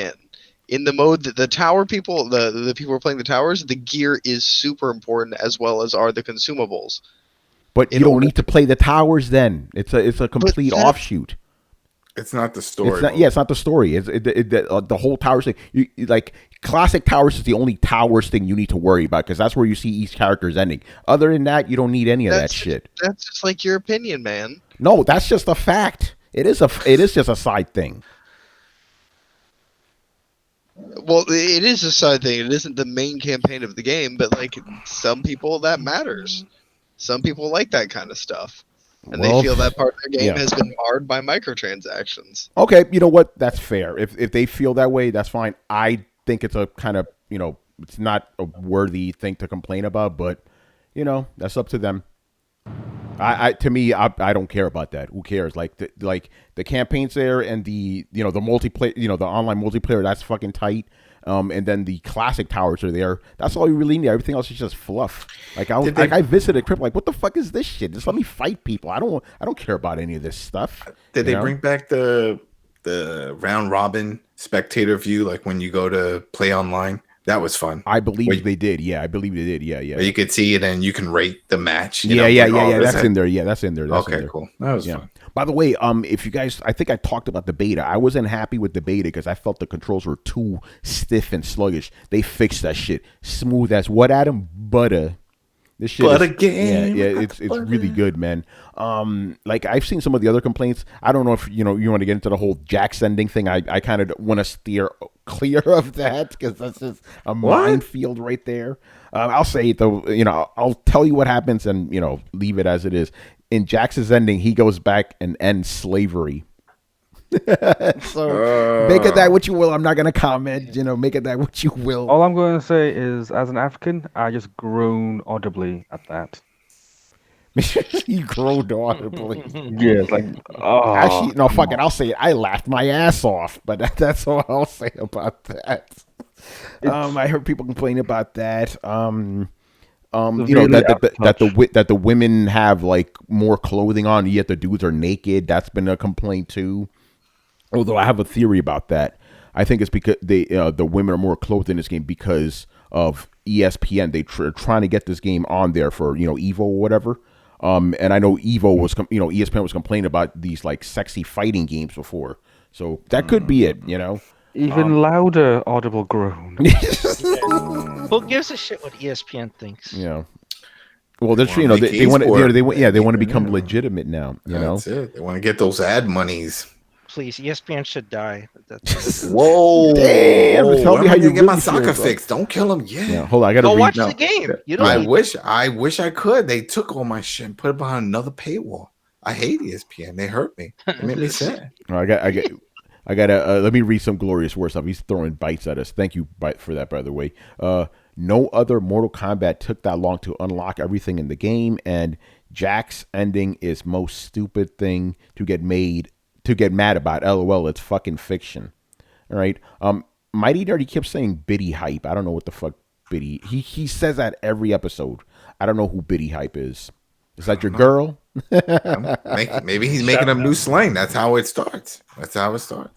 in the mode that the tower people, the people who are playing the towers, the gear is super important, as well as are the consumables. But you don't need to play the towers then. It's a complete offshoot. It's not the story. It's not the story. It's the whole towers thing. Like classic towers is the only towers thing you need to worry about, because that's where you see each character's ending. Other than that, you don't need any of that shit. That's just like your opinion, man. No, that's just a fact. It is just a side thing. Well, it is a side thing. It isn't the main campaign of the game, but like some people that matters. Some people like that kind of stuff. And they feel that part of their game has been marred by microtransactions. Okay, you know what? That's fair. If they feel that way, that's fine. I think it's a kind of, it's not a worthy thing to complain about, but, that's up to them. I don't care about that. Who cares? Like the campaign's there, and the multiplayer, the online multiplayer, that's fucking tight. And then the classic towers are there. That's all you really need. Everything else is just fluff. Like I visited Crypt, like, what the fuck is this shit? Just let me fight people. I don't care about any of this stuff. Did they bring back the round robin spectator view, like when you go to play online? That was fun. I believe they did. Yeah, I believe they did. Yeah. Where you could see it and you can rate the match. Yeah. That's in there. Yeah, that's in there. Okay, cool. That was fun. By the way, if you guys, I think I talked about the beta. I wasn't happy with the beta because I felt the controls were too stiff and sluggish. They fixed that shit. Smooth as what, Adam? Butter. This shit Butter game. Yeah, it's really good, man. Like I've seen some of the other complaints. I don't know if you want to get into the whole Jack sending thing. I kind of want to steer clear of that because that's just a minefield right there. I'll say it though. I'll tell you what happens and leave it as it is. In Jax's ending, he goes back and ends slavery. So make it that what you will. I'm not gonna comment. Make it that what you will. All I'm going to say is, as an African, I just groan audibly at that. You groaned audibly. Yeah, it's like, oh. Actually, no, fuck it. I'll say it. I laughed my ass off, but that's all I'll say about that. I heard people complain about that. That the women have like more clothing on, yet the dudes are naked. That's been a complaint too. Although I have a theory about that. I think it's because the women are more clothed in this game because of ESPN. They're trying to get this game on there for Evo or whatever. And I know Evo was ESPN was complaining about these like sexy fighting games before. So that could be it. Even louder audible groan. Who gives a shit what ESPN thinks? Yeah. Well, they're they want to become legitimate now. That's it. They want to get those ad monies. Please, ESPN should die. Whoa! Damn! Tell me how you get my soccer fix. Don't kill him yet. Yeah, hold on. I gotta watch the game. You don't. I wish I could. They took all my shit and put it behind another paywall. I hate ESPN. They hurt me. They made me sad. I gotta let me read some glorious words stuff. He's throwing bites at us. Thank you for that, by the way. No other Mortal Kombat took that long to unlock everything in the game, and Jack's ending is most stupid thing to get mad about. LOL, it's fucking fiction. All right. Mighty Nerdy keeps saying Biddy Hype. I don't know what the fuck Biddy. He says that every episode. I don't know who Biddy Hype is. Is that your girl? Maybe he's making a new slang. That's how it starts.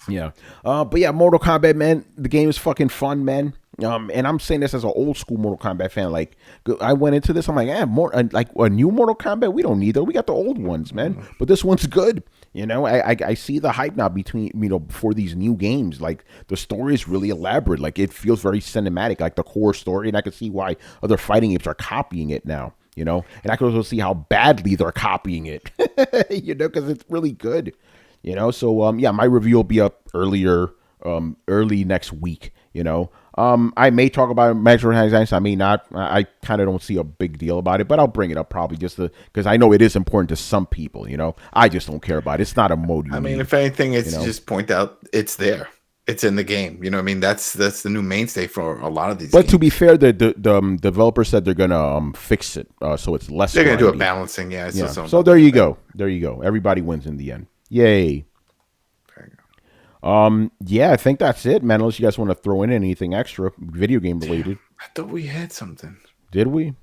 Yeah. But yeah, Mortal Kombat, man. The game is fucking fun, man. And I'm saying this as an old school Mortal Kombat fan. Like, I went into this, I'm like, more like a new Mortal Kombat. We don't need that. We got the old ones, man. But this one's good. You know, I see the hype now for these new games. Like, the story is really elaborate. Like, it feels very cinematic, like the core story. And I can see why other fighting games are copying it now. You know, and I can also see how badly they're copying it. You know, because it's really good. You know, so my review will be up early next week. You know, I may talk about microtransactions. I may not. I kind of don't see a big deal about it, but I'll bring it up probably just because I know it is important to some people. You know, I just don't care about it. It's not a mode. I mean, if anything, it's just point out it's there. It's in the game. You know what I mean? That's the new mainstay for a lot of these games. To be fair, the developer said they're gonna fix it, so it's less. They're gonna do a balancing, yeah. So there you go. There you go. Everybody wins in the end. Yay. I think that's it, man. Unless you guys want to throw in anything extra, video game related. I thought we had something. Did we?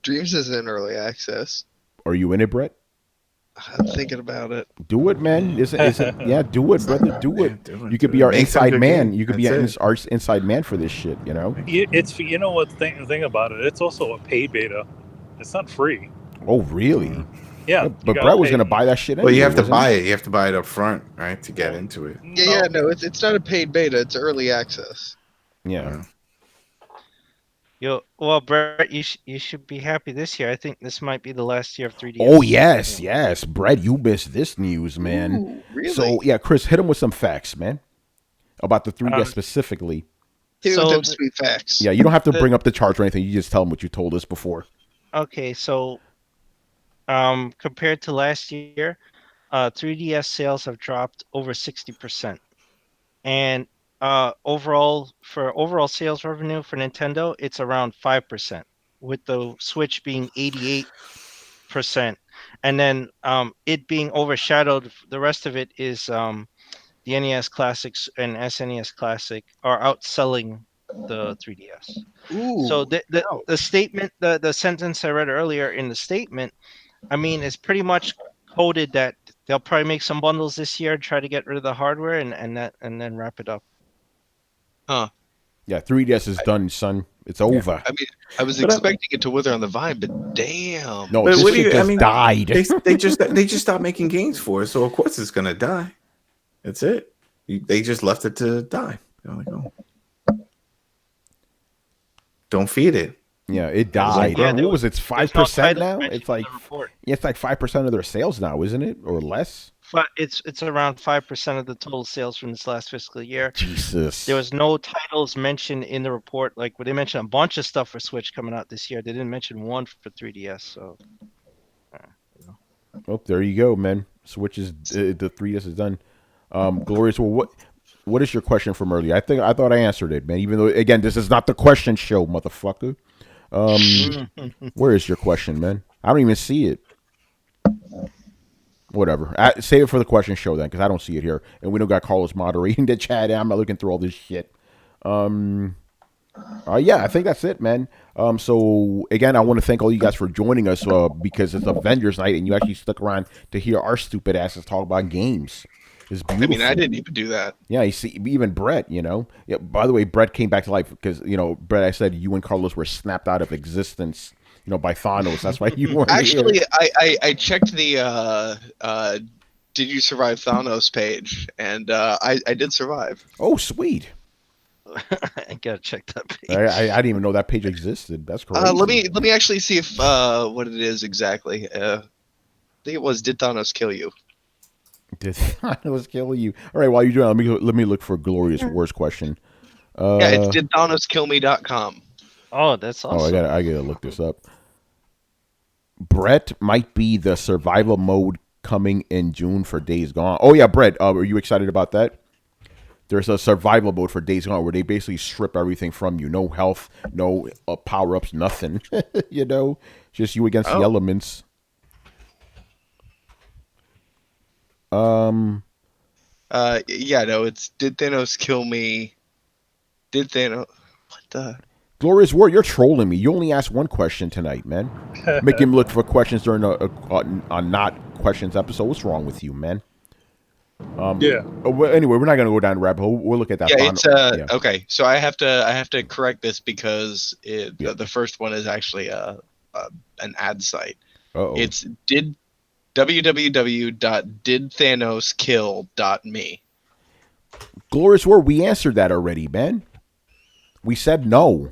Dreams is in early access. Are you in it, Brett? I'm thinking about it. Do it, man. Is it? Yeah, do it, brother. Do it. You could be our inside man. You could be our inside man for this shit. You know. It's what the thing about it. It's also a paid beta. It's not free. Oh, really? Yeah. But Brett was gonna buy that shit. Well, you have to buy it. You have to buy it up front, right, to get into it. No, it's not a paid beta. It's early access. Yeah. Well, Brett, you should be happy this year. I think this might be the last year of 3DS. Oh yes, Brett, you missed this news, man. Ooh, really? So yeah, Chris, hit him with some facts, man, about the 3DS specifically. Hit with them sweet facts. Yeah, you don't have to bring up the charts or anything. You just tell them what you told us before. Okay, so compared to last year, 3DS sales have dropped over 60%, and overall sales revenue for Nintendo, it's around 5%, with the Switch being 88%, and then it being overshadowed. The rest of it is the NES Classics and SNES Classic are outselling the 3DS. Ooh, so the statement, the sentence I read earlier in the statement, I mean, is pretty much coded that they'll probably make some bundles this year, try to get rid of the hardware, and then wrap it up. Huh. Yeah, 3DS is done, son. It's over. I mean, I was expecting it to wither on the vine, but damn. No, this shit just died. They just stopped making games for it, so of course it's gonna die. That's it. They just left it to die. They're like, oh. Don't feed it. Yeah, it died. Yeah, what was it? 5% now? It's like it's like 5% of their sales now, isn't it, or less? But it's around 5% of the total sales from this last fiscal year. Jesus. There was no titles mentioned in the report. Like, they mentioned a bunch of stuff for Switch coming out this year. They didn't mention one for 3DS. So, oh, there you go, man. Switch is the 3DS is done. Glorious. Well, what is your question from earlier? I thought I answered it, man. Even though, again, this is not the question show, motherfucker. Where is your question, man? I don't even see it. Whatever. Save it for the question show then, because I don't see it here, and we don't got Carlos moderating the chat. And I'm not looking through all this shit. Yeah, I think that's it, man. So again, I want to thank all you guys for joining us because it's Avengers night, and you actually stuck around to hear our stupid asses talk about games. It's beautiful. I mean, I didn't even do that. Yeah, you see, even Brett, you know. Yeah. By the way, Brett came back to life because, you know, Brett, I said you and Carlos were snapped out of existence, you know, by Thanos. That's why you weren't Actually, here. I checked the Did You Survive Thanos page, and I did survive. Oh, sweet. I gotta check that page. I didn't even know that page existed. That's crazy. Let me actually see if what it is exactly. I think it was, did Thanos kill you? Did Thanos kill you? All right, while you're doing that, let me look for Glorious Wars question. Yeah, it's didthanoskillme.com. Oh, that's awesome. Oh, I gotta look this up. Brett might be the survival mode coming in June for Days Gone. Oh yeah, Brett, are you excited about that? There's a survival mode for Days Gone where they basically strip everything from you. No health, no power-ups, nothing. You know, just you against the elements. Yeah, no, it's did Thanos kill me? Did Thanos? What the? Glorious War, you're trolling me. You only asked one question tonight, man. Make him look for questions during a not questions episode. What's wrong with you, man? Yeah. Anyway, we're not gonna go down the rabbit hole. We'll look at that. Yeah, final. it's okay. So I have to correct this because the first one is actually an ad site. Uh-oh. It's www.didthanoskill.me. Glorious War, we answered that already, man. We said no.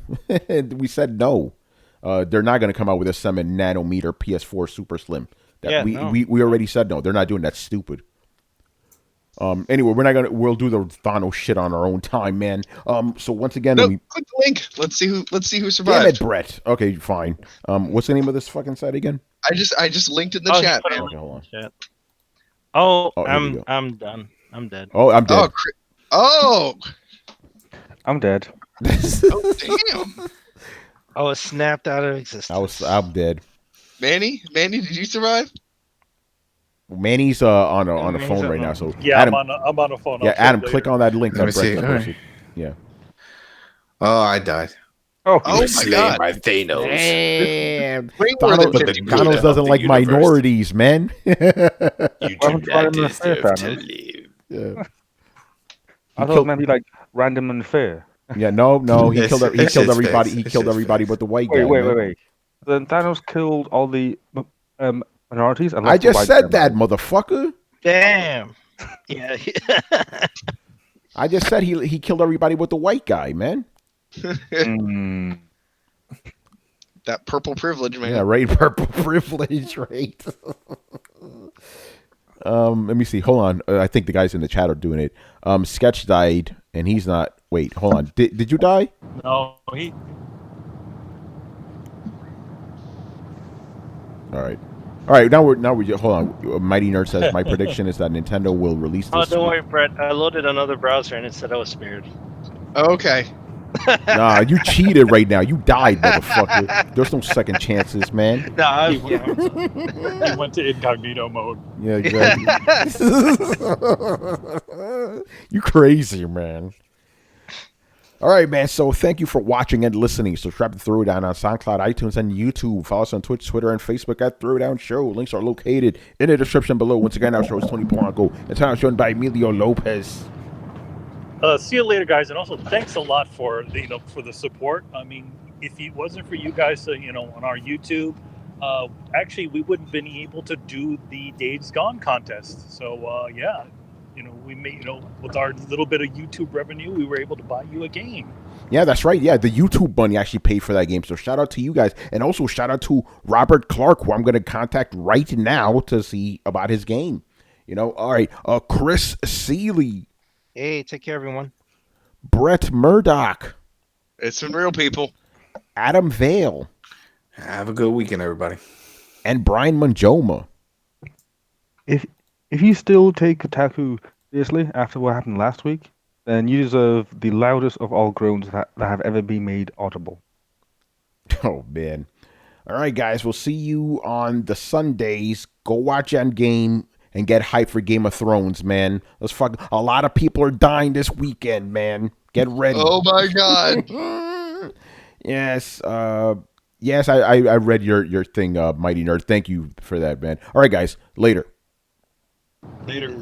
We said no. They're not going to come out with a 7 nanometer PS4 Super Slim. We already said no. They're not doing that. Stupid. Anyway, we'll do the Thanos shit on our own time, man. So once again, click the link. Let's see who survived. Damn it, Brett. Okay, fine. What's the name of this fucking site again? I just linked in the chat, man. Okay, hold on. I'm done. I'm dead. Oh, I'm dead. I'm dead. Oh, damn. I was snapped out of existence. I'm dead. Manny, did you survive? Manny's on a phone right now, so yeah, Adam, I'm on a phone. Yeah, Adam, click on that link. Let me see. Right. Yeah. Oh, I died. Oh my God. By Thanos. Damn. Way more than Thanos, 50%. Thanos doesn't like minorities, man. You do Well, not I'm deserve fair, to man. live. Yeah. I thought it might be like random and fair. Yeah, no, he It's- killed it's everybody. facts. He It's killed just everybody facts. but the white guy. Wait. Then Thanos killed all the minorities. And I left the just white said guy that, motherfucker. Damn. Yeah. I just said he killed everybody but the white guy, man. Mm. That purple privilege, man. Yeah, right. Purple privilege, right? Let me see. Hold on. I think the guys in the chat are doing it. Sketch died, and he's not. Wait, hold on. Did you die? No, he. All right. Now we hold on. Mighty Nerd says my prediction is that Nintendo will release this. Oh, don't worry, Brett. I loaded another browser and it said I was spared. Okay. Nah, you cheated right now. You died, motherfucker. There's no second chances, man. No, He went to incognito mode. Yeah, exactly. You crazy, man. All right, man. So thank you for watching and listening. Subscribe to Throwdown on SoundCloud, iTunes, and YouTube. Follow us on Twitch, Twitter, and Facebook at Throwdown Show. Links are located in the description below. Once again, our show is Tony Polanco. It's now shown by Emilio Lopez. See you later, guys, and also thanks a lot for the support. I mean, if it wasn't for you guys, on our YouTube, actually we wouldn't have been able to do the Days Gone contest. So yeah, we made with our little bit of YouTube revenue, we were able to buy you a game. Yeah, that's right. Yeah, the YouTube money actually paid for that game. So shout out to you guys, and also shout out to Robert Clark, who I'm going to contact right now to see about his game. All right, Chris Seeley. Hey, take care, everyone. Brett Murdoch. It's some real people. Adam Vale. Have a good weekend, everybody. And Brian Manjoma. If you still take Kotaku seriously after what happened last week, then you deserve the loudest of all groans that have ever been made audible. Oh, man. All right, guys. We'll see you on the Sundays. Go watch Endgame and get hyped for Game of Thrones, man. A lot of people are dying this weekend, man. Get ready. Oh my God. Yes. Yes, I read your thing, Mighty Nerd. Thank you for that, man. All right, guys. Later. Later.